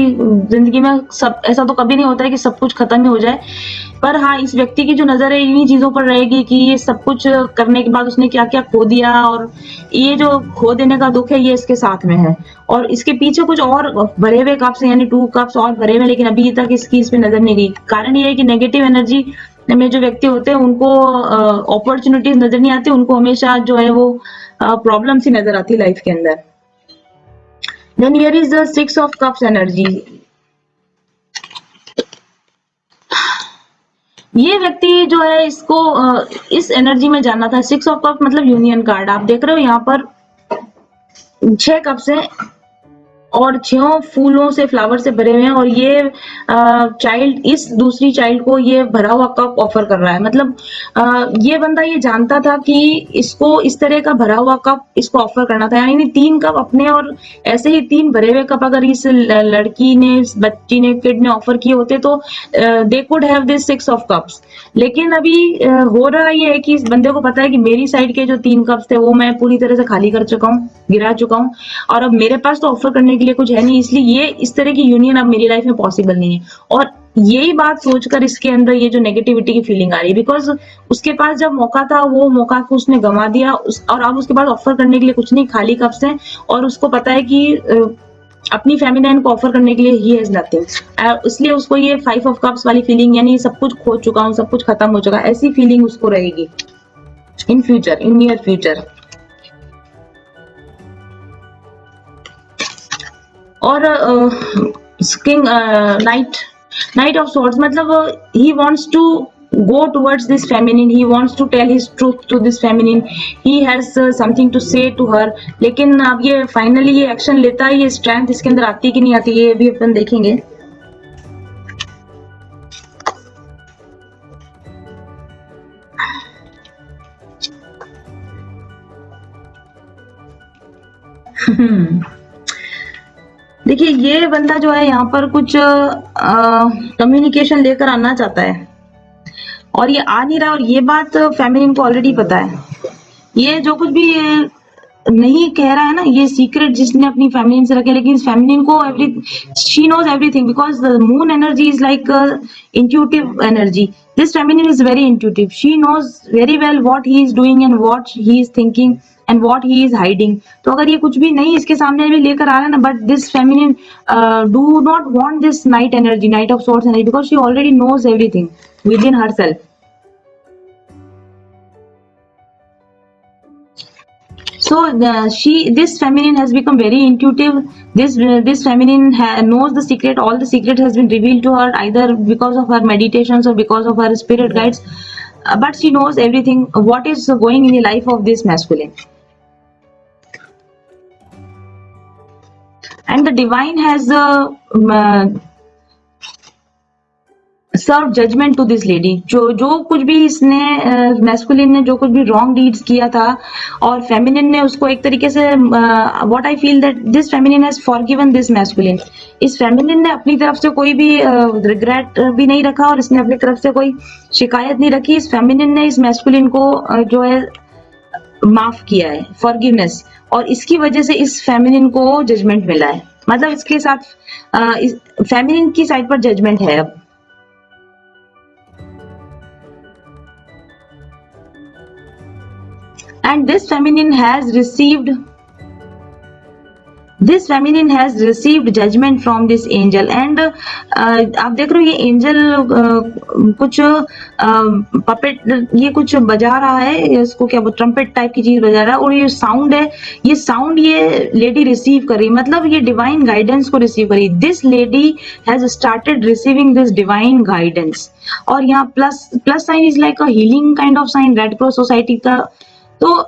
जिंदगी में सब ऐसा तो कभी नहीं होता है कि सब कुछ खत्म ही हो जाए, पर हाँ, इस व्यक्ति की जो नजर है इन्हीं चीजों पर रहेगी कि ये सब कुछ करने के बाद उसने क्या क्या खो दिया, और ये जो खो देने का दुख है ये इसके साथ में है, और इसके पीछे कुछ और भरे हुए कप्स, यानी टू कप्स और भरे हुए, लेकिन अभी तक इसकी इस पे नजर नहीं गई। कारण ये है कि नेगेटिव एनर्जी में जो व्यक्ति होते हैं उनको अपॉर्चुनिटीज नजर नहीं आती, उनको हमेशा जो है वो प्रॉब्लम्स ही नजर आती है लाइफ के अंदर। Then here is the six of cups energy. ये व्यक्ति जो है इसको इस एनर्जी में जानना था। सिक्स ऑफ कप मतलब यूनियन कार्ड। आप देख रहे हो यहाँ पर 6 कप्स हैं और 6 फूलों से, फ्लावर से भरे हुए हैं, और ये चाइल्ड इस दूसरी चाइल्ड को ये भरा हुआ कप ऑफर कर रहा है। मतलब ये बंदा ये जानता था कि इसको इस तरह का भरा हुआ कप इसको ऑफर करना था, यानी 3 कप अपने, और ऐसे ही 3 भरे हुए कप अगर इस लड़की ने, इस बच्ची ने, किड ने ऑफर किए होते तो they could have this 6 of cups. लेकिन अभी हो रहा ये है कि इस बंदे को पता है कि मेरी साइड के जो 3 कप्स थे वो मैं पूरी तरह से खाली कर चुका हूँ, गिरा चुका हूँ, और अब मेरे पास तो ऑफर करने के लिए कुछ है नहीं, इसलिए ये इस तरह की यूनियन अब मेरी लाइफ में पॉसिबल नहीं है। और यही बात सोचकर इसके अंदर ये जो नेगेटिविटी की फीलिंग आ रही है, बिकॉज उसके पास जब मौका था वो मौका को उसने गंवा दिया, और अब उसके पास ऑफर करने के लिए कुछ नहीं, खाली कप्स हैं, और उसको पता है कि अपनी फेमिनाइन को ऑफर करने के लिए ही हैज नथिंग, इसलिए उसको ये 5 ऑफ कप्स वाली फीलिंग, यानी सब कुछ खो चुका हूँ, सब कुछ खत्म हो चुका, ऐसी फीलिंग उसको रहेगी in future, in near future. और किंग नाइट ऑफ सॉर्ड्स मतलब he wants to go towards this feminine, he wants to tell his truth to this feminine, he has something to say to her, लेकिन अब ये finally ये action लेता है, ये strength इसके अंदर आती है कि नहीं आती, ये भी अपन देखेंगे। देखिए ये बंदा जो है यहाँ पर कुछ कम्युनिकेशन लेकर आना चाहता है, और ये आ नहीं रहा, और ये बात फेमिनिन को ऑलरेडी पता है। ये जो कुछ भी नहीं कह रहा है ना, ये सीक्रेट जिसने अपनी फेमिनिन से रखे, लेकिन इस फेमिनिन को she knows everything, because the moon energy is like intuitive energy. This feminine is very intuitive, she knows very well what he is doing and what he is thinking and what he is hiding. तो अगर ये कुछ भी नहीं इसके सामने भी लेकर आ रहा है ना, but this feminine do not want this knight energy, knight of swords energy, because she already knows everything within herself. So this feminine has become very intuitive. This feminine knows the secret. All the secret has been revealed to her either because of her meditations or because of her spirit guides. But she knows everything what is going in the life of this masculine. And the divine has serve judgement to this lady. जो कुछ भी इसने masculine ने जो कुछ भी wrong deeds किया था, और फेमिनिन ने उसको एक तरीके से, what I feel that this feminine has forgiven this masculine. इस फेमिनिन ने अपनी तरफ से कोई भी रिग्रेट भी नहीं रखा, और इसने अपनी तरफ से कोई शिकायत नहीं रखी। इस फेमिनिन ने इस मैस्कुलिन को जो है माफ किया है, फॉरगिवनेस, और इसकी वजह से इस फेमिनिन को जजमेंट मिला है। मतलब इसके साथ फेमिनिन की साइड पर जजमेंट है अब। And this feminine has received this feminine has received judgement from this angel and आप देख रहे हो ये एंजल कुछ पपेट ये कुछ बजा रहा है, इसको क्या ट्रम्पेट टाइप की चीज बजा रहा है, और ये साउंड है, ये साउंड ये लेडी रिसीव कर रही, मतलब ये डिवाइन गाइडेंस को रिसीव करी। This lady has started receiving this divine guidance. और यहाँ plus plus sign is like a healing kind of sine, red cross society का। तो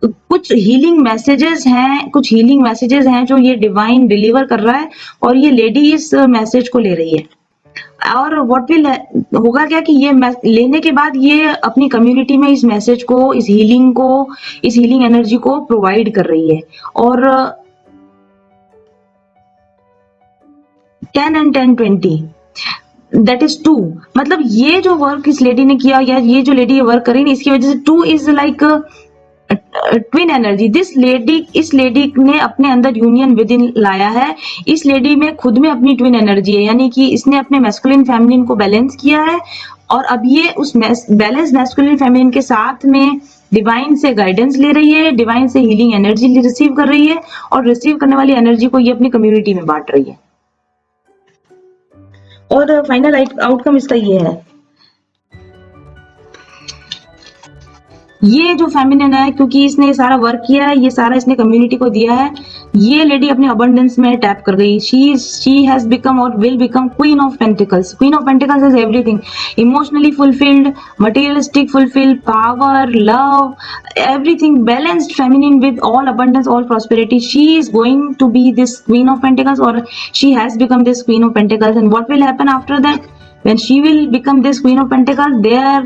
कुछ हीलिंग मैसेजेस हैं, कुछ हीलिंग मैसेजेस हैं जो ये डिवाइन डिलीवर कर रहा है, और ये लेडी इस मैसेज को ले रही है। और व्हाट विल होगा क्या कि ये लेने के बाद ये अपनी कम्युनिटी में इस मैसेज को, इस हीलिंग को, इस हीलिंग एनर्जी को प्रोवाइड कर रही है। और 10 and 10 20 दैट इज 2, मतलब ये जो वर्क इस लेडी ने किया, या ये जो लेडी वर्क कर रही है, इसकी वजह से 2 इज लाइक ट्विन एनर्जी। इस लेडी ने अपने अंदर यूनियन विद इन लाया है। इस लेडी में खुद में अपनी ट्विन एनर्जी है, यानी कि इसने अपने मैस्कुलिन फेमिनिन को बैलेंस किया है, और अब ये उस बैलेंस मैस्कुलिन फेमिनिन के साथ में डिवाइन से गाइडेंस ले रही है, डिवाइन से हीलिंग एनर्जी रिसीव कर रही है, और रिसीव करने वाली एनर्जी को ये अपनी कम्युनिटी में बांट रही है। और फाइनल आउटकम इसका ये है, ये जो फेमिनिन है, क्योंकि इसने सारा वर्क किया है, ये सारा इसने कम्युनिटी को दिया है, ये लेडी अपने अबंडेंस में टैप कर गई। शी हैज बिकम और will become queen of pentacles. Queen of pentacles is everything, emotionally fulfilled, materialistic fulfilled, power, love, everything balanced feminine with all abundance, all prosperity. She is going to be this queen of pentacles, or she has become this queen of pentacles. And what will happen after that? When she will become this queen of pentacles, there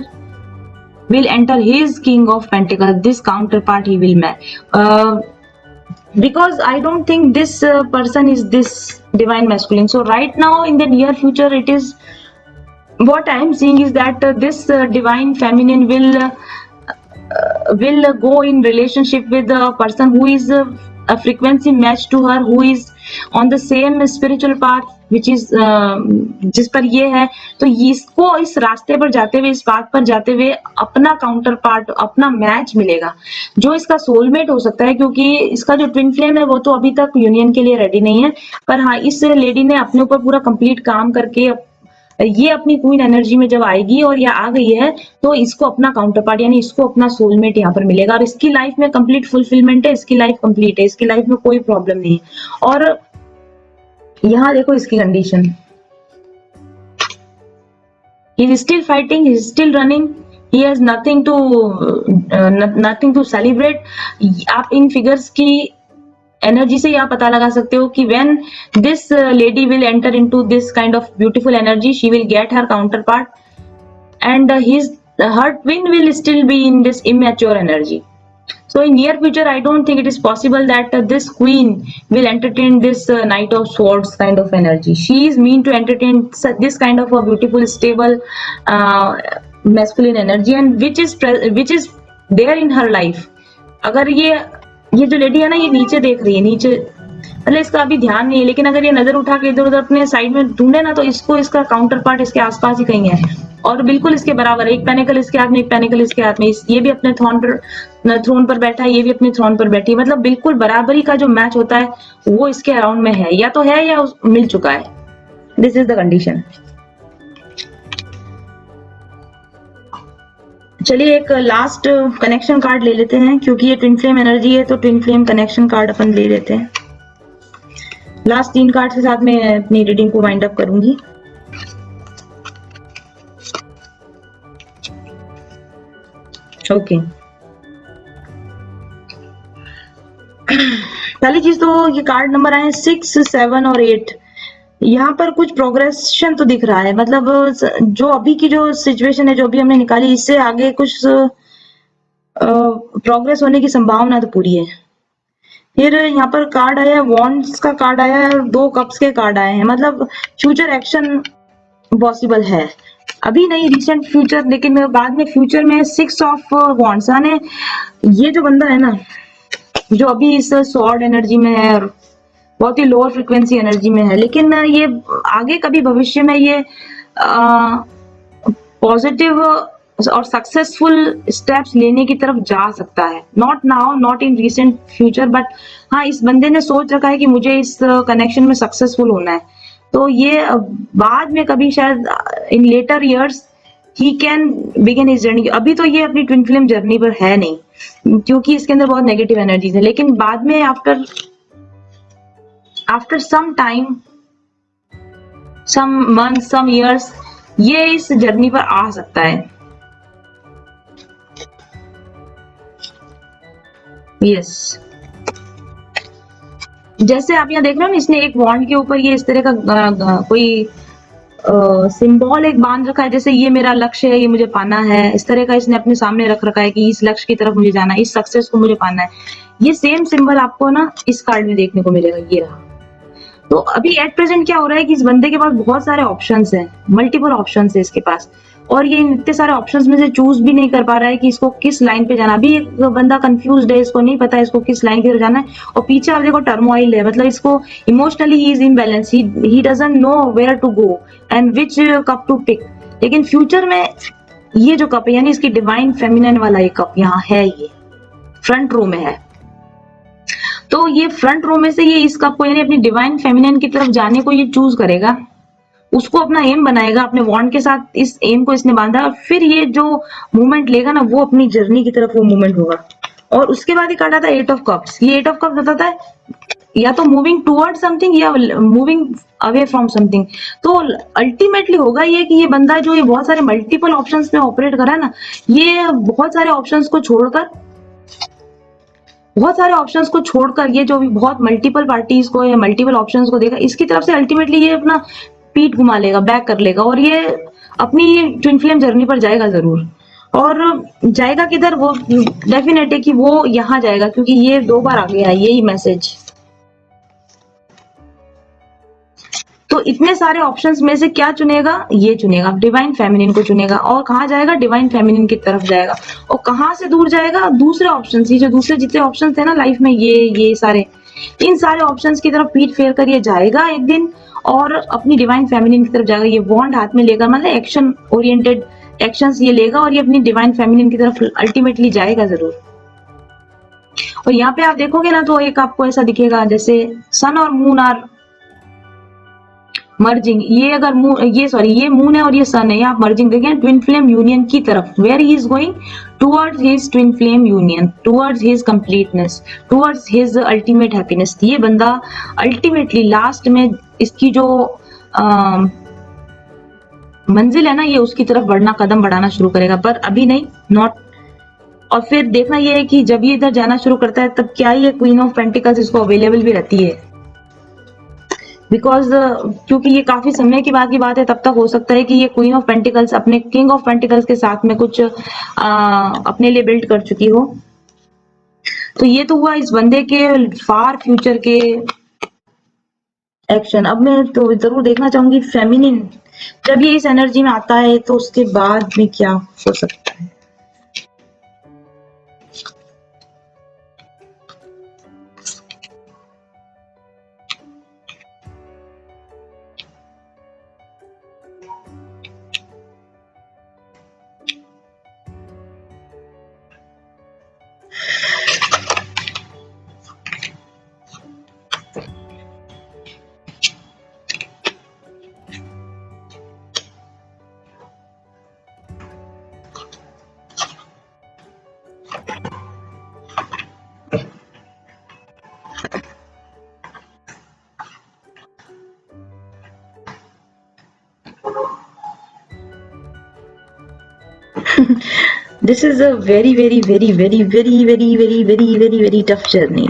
will enter his king of pentacles, this counterpart he will marry. Because I don't think this person is this divine masculine. So right now in the near future, it is what I am seeing is that this divine feminine will go in relationship with a person who is a frequency match to her, who is on the same spiritual path which is जिस पर ये है। तो इसको इस रास्ते पर जाते हुए, इस पाथ पर जाते हुए अपना काउंटर पार्ट, अपना मैच मिलेगा, जो इसका सोलमेट हो सकता है, क्योंकि इसका जो ट्विन फ्लेम है वो तो अभी तक यूनियन के लिए रेडी नहीं है। पर हाँ, इस लेडी ने अपने ऊपर पूरा कंप्लीट काम करके ये अपनी क्वीन एनर्जी में जब आएगी और ये आ गई है, तो इसको अपना काउंटर पार्ट, यानी इसको अपना सोलमेट यहाँ पर मिलेगा, और इसकी लाइफ में कंप्लीट फुलफिलमेंट है, इसकी लाइफ कंप्लीट है, इसकी लाइफ में कोई प्रॉब्लम नहीं है। और यहाँ देखो इसकी condition, he is still fighting, he is still running, he has nothing to celebrate। आप इन फिगर्स की एनर्जी से आप पता लगा सकते हो कि when this lady will enter into this kind of beautiful energy, she will get her counterpart, and her twin will still be in this immature energy. So in near future, I don't think it is possible that this queen will entertain this Knight of Swords kind of energy. She is mean to entertain this kind of a beautiful, stable, masculine energy, and which is there in her life. अगर ये जो lady है ना, ये नीचे देख रही है, नीचे मतलब इसका अभी ध्यान नहीं है, लेकिन अगर ये नजर उठा के इधर उधर अपने साइड में ढूंढे ना, तो इसको इसका काउंटर पार्ट इसके आसपास ही कहीं है, और बिल्कुल इसके बराबर है। एक पेनिकल इसके हाथ में, एक पेनिकल इसके हाथ में, ये भी अपने थ्रोन पर बैठा है, ये भी अपने थ्रोन पर बैठी है, मतलब बिल्कुल बराबरी का जो मैच होता है वो इसके अराउंड में है, या तो है या मिल चुका है। This is the condition. चलिए एक लास्ट कनेक्शन कार्ड ले लेते हैं, क्योंकि ये ट्विन फ्लेम एनर्जी है, तो ट्विन फ्लेम कनेक्शन कार्ड अपन ले लेते हैं। लास्ट 3 कार्ड के साथ मैं अपनी रीडिंग को वाइंड अप करूंगी। ओके, पहली चीज तो ये कार्ड नंबर आए 6, 7 और 8। यहाँ पर कुछ प्रोग्रेशन तो दिख रहा है, मतलब जो अभी की जो सिचुएशन है, जो अभी हमने निकाली, इससे आगे कुछ प्रोग्रेस होने की संभावना तो पूरी है। फिर यहाँ पर कार्ड आया है, वॉन्ड्स का कार्ड आया है, और 2 कप्स के कार्ड आए हैं, मतलब फ्यूचर एक्शन पॉसिबल है, अभी नहीं रिसेंट फ्यूचर, लेकिन बाद में फ्यूचर में 6 ऑफ वॉन्ड्स आने। ये जो बंदा है ना, जो अभी इस स्वॉर्ड एनर्जी में है और बहुत ही लोअर फ्रिक्वेंसी एनर्जी में है, लेकिन ये आगे कभी भविष्य में ये पॉजिटिव और सक्सेसफुल स्टेप्स लेने की तरफ जा सकता है। Not now, not in recent future, but हाँ इस बंदे ने सोच रखा है कि मुझे इस कनेक्शन में सक्सेसफुल होना है। तो ये बाद में कभी शायद in later years he can begin his journey. अभी तो ये अपनी ट्विन फ्लेम जर्नी पर है नहीं, क्योंकि इसके अंदर बहुत नेगेटिव एनर्जीज है, लेकिन बाद में आफ्टर सम टाइम, सम मंथ, सम इयर्स, ये इस जर्नी पर आ सकता है। यस, जैसे आप यहाँ देख रहे हो ना, इसने एक वॉन्ड के ऊपर ये इस तरह का कोई सिंबल एक बांध रखा है, जैसे ये मेरा लक्ष्य है, ये मुझे पाना है, इस तरह का इसने अपने सामने रख रखा है कि इस लक्ष्य की तरफ मुझे जाना है, इस सक्सेस को मुझे पाना है। ये सेम सिंबल आपको ना इस कार्ड में देखने को मिलेगा, ये रहा। तो अभी एट प्रेजेंट क्या हो रहा है कि इस बंदे के पास बहुत सारे ऑप्शंस हैं, मल्टीपल ऑप्शंस है इसके पास, और ये इतने सारे ऑप्शंस में से चूज भी नहीं कर पा रहा है कि इसको किस लाइन पे जाना। अभी एक बंदा कंफ्यूज्ड है, इसको नहीं पता है इसको किस लाइन की तरफ जाना है, और पीछे आप देखो टर्मोइल है, मतलब इसको emotionally he is imbalance, he doesn't know where to go and which cup to pick. लेकिन फ्यूचर में ये जो कप है, यानी इसकी डिवाइन फेमिनिन वाला ये कप यहाँ है, ये फ्रंट रो में है। तो ये फ्रंट रो में से ये इस कप को, यानी अपनी डिवाइन फेमिनिन की तरफ जाने को ये चूज करेगा, उसको अपना एम बनाएगा, अपने वॉन्ड के साथ इस एम को इसने बांधा, और फिर ये जो मूवमेंट लेगा ना, वो अपनी जर्नी की तरफ वो मूवमेंट होगा। और उसके बाद ये कार्ड आता है एट ऑफ कप्स। ये एट ऑफ कप्स बताता है या तो मूविंग टुवर्ड समथिंग या मूविंग अवे फ्रॉम समथिंग। तो अल्टीमेटली होगा ये कि ये बंदा जो ये बहुत सारे मल्टीपल ऑप्शंस में ऑपरेट कर रहा है ना, ये बहुत सारे ऑप्शंस को छोड़कर ये जो भी बहुत मल्टीपल पार्टीज को या मल्टीपल ऑप्शंस को देगा, इसकी तरफ से अल्टीमेटली ये अपना पीठ घुमा लेगा, बैक कर लेगा, और ये अपनी ट्विन फ्लेम जर्नी पर जाएगा जरूर। और जाएगा किधर, वो डेफिनेट है कि वो यहाँ जाएगा, क्योंकि ये 2 बार आ गया है यही मैसेज। तो इतने सारे ऑप्शंस में से क्या चुनेगा, ये चुनेगा, डिवाइन फेमिनिन को चुनेगा, और कहाँ जाएगा, डिवाइन फेमिनिन की तरफ जाएगा। और कहाँ से दूर जाएगा, दूसरे ऑप्शंस, ये जो दूसरे जितने ऑप्शंस थे ना लाइफ में, ये सारे, इन सारे ऑप्शंस की तरफ पीठ फेर कर ये जाएगा एक दिन, और अपनी डिवाइन फेमिनिन की तरफ जाएगा। ये वॉन्ड हाथ में लेकर, मतलब एक्शन ओरिएंटेड एक्शंस ये लेगा, और ये अपनी डिवाइन फेमिनिन की तरफ अल्टीमेटली जाएगा जरूर। और यहाँ पे आप देखोगे ना, तो एक आपको ऐसा दिखेगा जैसे सन और मून आर मर्जिंग। ये अगर ये मून है और ये सन है, ये आप मर्जिंग देखें ट्विन फ्लेम यूनियन की तरफ, where he is going towards his twin flame union, towards his completeness, towards his ultimate happiness. ये बंदा अल्टीमेटली लास्ट में इसकी जो मंजिल है ना, ये उसकी तरफ कदम बढ़ाना शुरू करेगा, पर अभी नहीं, नॉट। और फिर देखना ये है कि जब ये इधर जाना शुरू करता है, तब क्या ये क्वीन ऑफ पेंटिकल्स इसको अवेलेबल भी रहती है, बिकॉज क्योंकि ये काफी समय की बात है, तब तक हो सकता है कि ये क्वीन ऑफ पेंटिकल्स अपने किंग ऑफ पेंटिकल्स के साथ में कुछ अपने लिए बिल्ड कर चुकी हो। तो ये तो हुआ इस बंदे के फार फ्यूचर के एक्शन। अब मैं तो जरूर देखना चाहूंगी फेमिनिन जब ये इस एनर्जी में आता है, तो उसके बाद में क्या हो सकता है। This is a very tough journey.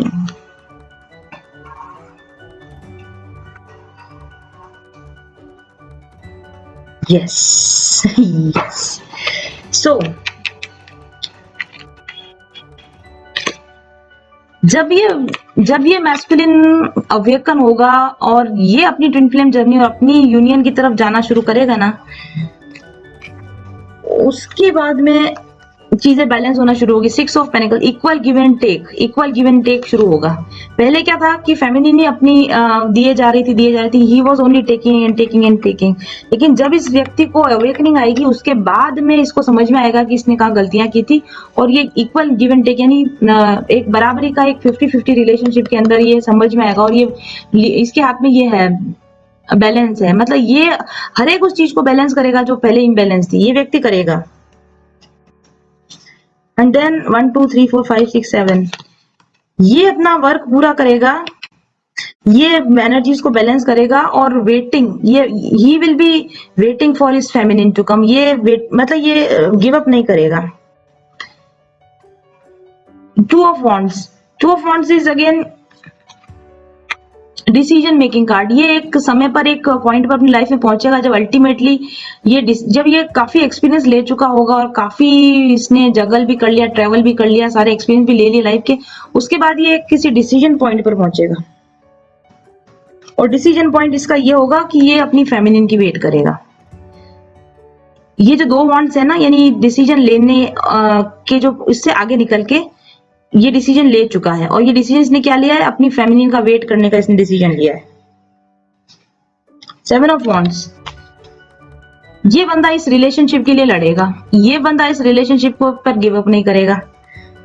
Yes. Yes. So जब ये मैस्कुलिन अवेकन होगा और ये अपनी ट्विन फ्लेम जर्नी और अपनी यूनियन की तरफ जाना शुरू करेगा ना, उसके बाद में चीजें बैलेंस होना शुरू होगी। 6 of pentacles, equal give and take शुरू होगा। पहले क्या था कि फेमिनिन ही अपनी दिए जा रही थी, he was only taking and taking and taking. लेकिन जब इस व्यक्ति को अवेकनिंग आएगी, उसके बाद में इसको समझ में आएगा कि इसने कहाँ गलतियां की थी, और ये इक्वल गिव एंड टेक यानी एक बराबरी का, एक 50-50 रिलेशनशिप के अंदर ये समझ में आएगा। और ये इसके हाथ में ये है, बैलेंस है, मतलब ये हर एक उस चीज को बैलेंस करेगा जो पहले इम्बैलेंस थी, ये व्यक्ति करेगा। एंड देन 1 2 3 4 5 6 7 ये अपना वर्क पूरा करेगा, ये एनर्जीज को बैलेंस करेगा। और वेटिंग, ये he will be waiting for his feminine to come. ये मतलब ये गिव अप नहीं करेगा। 2 of wands is again decision making card. ये एक समय पर, एक पॉइंट पर अपनी लाइफ में पहुंचेगा जब अल्टीमेटली जब ये काफी एक्सपीरियंस ले चुका होगा और काफी इसने जगल भी कर लिया, ट्रेवल भी कर लिया, सारे एक्सपीरियंस भी ले लिए लाइफ के, उसके बाद ये किसी डिसीजन पॉइंट पर पहुंचेगा। और डिसीजन पॉइंट इसका ये होगा कि ये अपनी फेमिनिन की वेट करेगा। ये जो 2 वॉन्ड्स है ना, यानी डिसीजन लेने के जो इससे आगे निकल के ये डिसीजन ले चुका है, और ये डिसीजन इसने क्या लिया है, अपनी फेमिनिन का वेट करने का इसने डिसीजन लिया है। 7 ऑफ वॉन्ड्स, ये बंदा इस रिलेशनशिप के लिए लड़ेगा, ये बंदा इस रिलेशनशिप को पर गिव अप नहीं करेगा,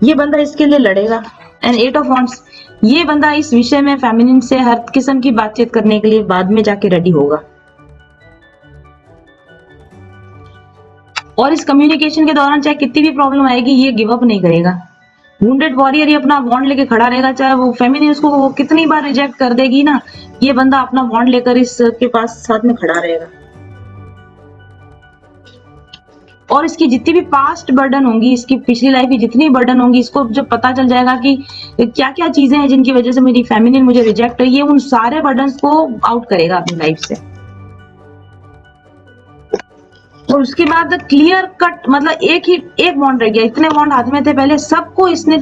ये बंदा इसके लिए लड़ेगा। एंड 8 ऑफ वॉन्ड्स, ये बंदा इस विषय में फेमिनिन से हर किस्म की बातचीत करने के लिए बाद में जाके रेडी होगा। और इस कम्युनिकेशन के दौरान चाहे कितनी भी प्रॉब्लम आएगी, ये गिव अप नहीं करेगा। वुंडेड वॉरियर, ये अपना बॉन्ड लेके खड़ा रहेगा, चाहे वो फेमिनिन उसको वो कितनी बार रिजेक्ट कर देगी ना, ये बंदा अपना बॉन्ड लेकर इसके पास साथ में खड़ा रहेगा। और इसकी जितनी भी पास्ट बर्डन होंगी, इसकी पिछली लाइफ की जितनी बर्डन होंगी, इसको जब पता चल जाएगा कि क्या क्या चीजें हैं जिनकी वजह से मेरी फेमिनिन मुझे रिजेक्ट है, ये उन सारे बर्डन को आउट करेगा अपनी लाइफ से। और उसके बाद क्लियर कट, मतलब एक बॉन्ड रह गया, इतने बॉन्ड हाथ में थे पहले, सबको इसने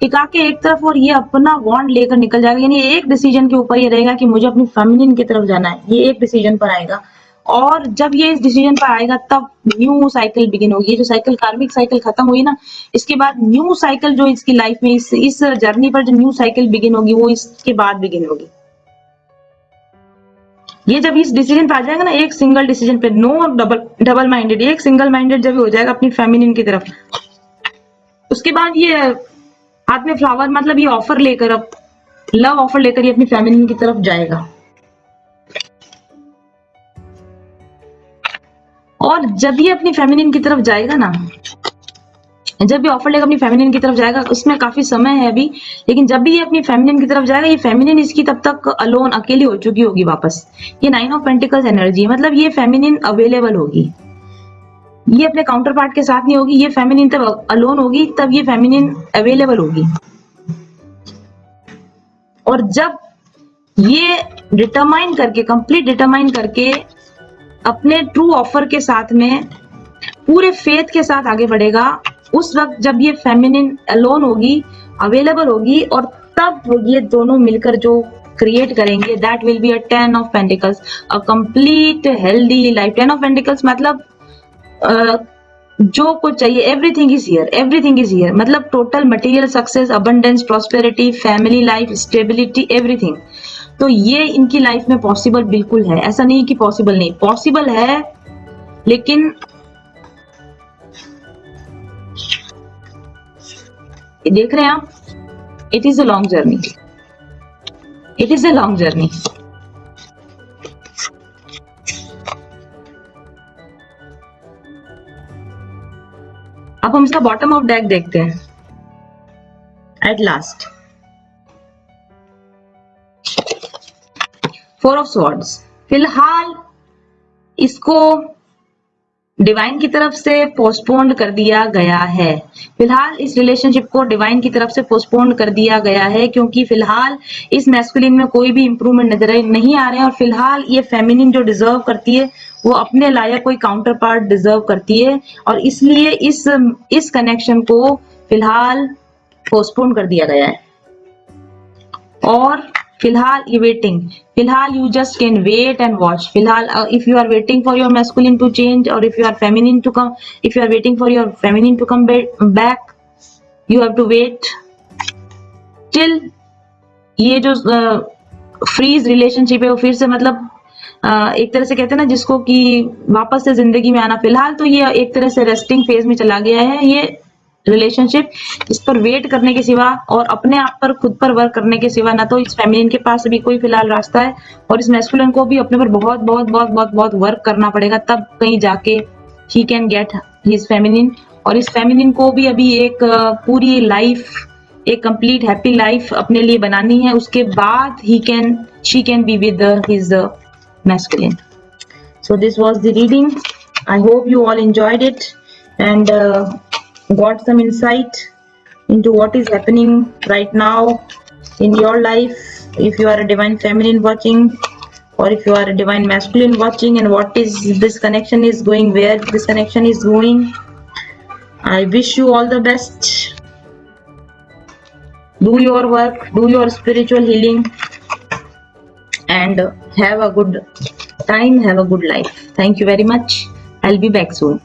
टिका के एक तरफ, और ये अपना बॉन्ड लेकर निकल जाएगा। यानी एक डिसीजन के ऊपर ये रहेगा कि मुझे अपनी फेमिनिन की तरफ जाना है, ये एक डिसीजन पर आएगा। और जब ये इस डिसीजन पर आएगा, तब न्यू साइकिल बिगिन होगी। ये जो साइकिल, कार्मिक साइकिल खत्म हुई ना, इसके बाद न्यू साइकिल जो इसकी लाइफ में, इस जर्नी पर जो न्यू साइकिल बिगिन होगी, वो इसके बाद बिगिन होगी। ये जब इस डिसीजन पे आ जाएगा ना, एक सिंगल डिसीजन पे, नो डबल माइंडेड, एक सिंगल माइंडेड जब हो जाएगा अपनी फेमिनिन की तरफ, उसके बाद ये हाथ में फ्लावर, मतलब ये ऑफर लेकर, अब लव ऑफर लेकर ये अपनी फेमिनिन की तरफ जाएगा। और जब ये अपनी फेमिनिन की तरफ जाएगा ना, जब भी ऑफर लेकर अपनी फेमिनिन की तरफ जाएगा, उसमें काफी समय है अभी, लेकिन जब भी ये अपनी फेमिनिन की तरफ जाएगा, ये फेमिनिन इसकी तब तक अलोन, अकेली हो चुकी होगी वापस। ये 9 ऑफ पेंटिकल्स एनर्जी, मतलब ये फेमिनिन अवेलेबल होगी, ये अपने काउंटर पार्ट के साथ नहीं होगी, ये फेमिनिन तब अलोन होगी, तब ये फेमिनिन अवेलेबल होगी। और जब ये डिटरमाइन करके, कंप्लीट डिटरमाइन करके अपने ट्रू ऑफर के साथ में पूरे फेथ के साथ आगे बढ़ेगा, उस वक्त जब ये फेमिनिन अलोन होगी, अवेलेबल होगी, और तब ये दोनों मिलकर जो क्रिएट करेंगे, that will be a 10 of pentacles, a complete healthy life. 10 of pentacles मतलब जो कुछ चाहिए, एवरीथिंग इज हियर, मतलब total material success, abundance, prosperity, family life, stability, everything. तो ये इनकी लाइफ में पॉसिबल बिल्कुल है, ऐसा नहीं कि पॉसिबल नहीं, पॉसिबल है, लेकिन देख रहे हैं आप, it is a long journey, it is a long journey. अब हम इसका बॉटम ऑफ डेक देखते हैं। एट लास्ट 4 ऑफ स्वॉर्ड्स, फिलहाल इसको डिवाइन की तरफ से पोस्टपोन्ड कर दिया गया है। फिलहाल इस रिलेशनशिप को डिवाइन की तरफ से पोस्टपोन्ड कर दिया गया है, क्योंकि फिलहाल इस मैस्कुलिन में कोई भी इंप्रूवमेंट नजर नहीं आ रहे हैं, और फिलहाल ये फेमिनिन जो डिजर्व करती है, वो अपने लायक कोई काउंटर पार्ट डिजर्व करती है, और इसलिए इस कनेक्शन को फिलहाल पोस्टपोन कर दिया गया है। और फिलहाल ये waiting, फिलहाल you just can wait and watch. फिलहाल if you are waiting for your masculine to change, or if you are feminine to come, if you are waiting for your feminine to come back, you have to wait till ये जो freeze relationship है वो फिर से मतलब एक तरह से कहते हैं ना जिसको कि वापस से जिंदगी में आना, फिलहाल तो ये एक तरह से रेस्टिंग फेज में चला गया है ये रिलेशनशिप। इस पर वेट करने के सिवा और अपने आप पर खुद पर वर्क करने के सिवा ना तो इस फेमिनिन के पास अभी कोई फिलहाल रास्ता है, और इस मैस्कुलिन को भी अपने पर बहुत बहुत बहुत बहुत बहुत वर्क करना पड़ेगा, तब कहीं जाके he can get his feminine. और इस फेमिनिन को भी अभी एक पूरी लाइफ, एक कंप्लीट हैप्पी लाइफ अपने लिए बनानी है, उसके बाद she can be with his masculine. So this was the reading. I hope you all enjoyed it and got some insight into what is happening right now in your life, if you are a divine feminine watching or if you are a divine masculine watching, and what is this connection is going, where this connection is going. I wish you all the best. Do your work, do your spiritual healing, and have a good time, have a good life. Thank you very much. I'll be back soon.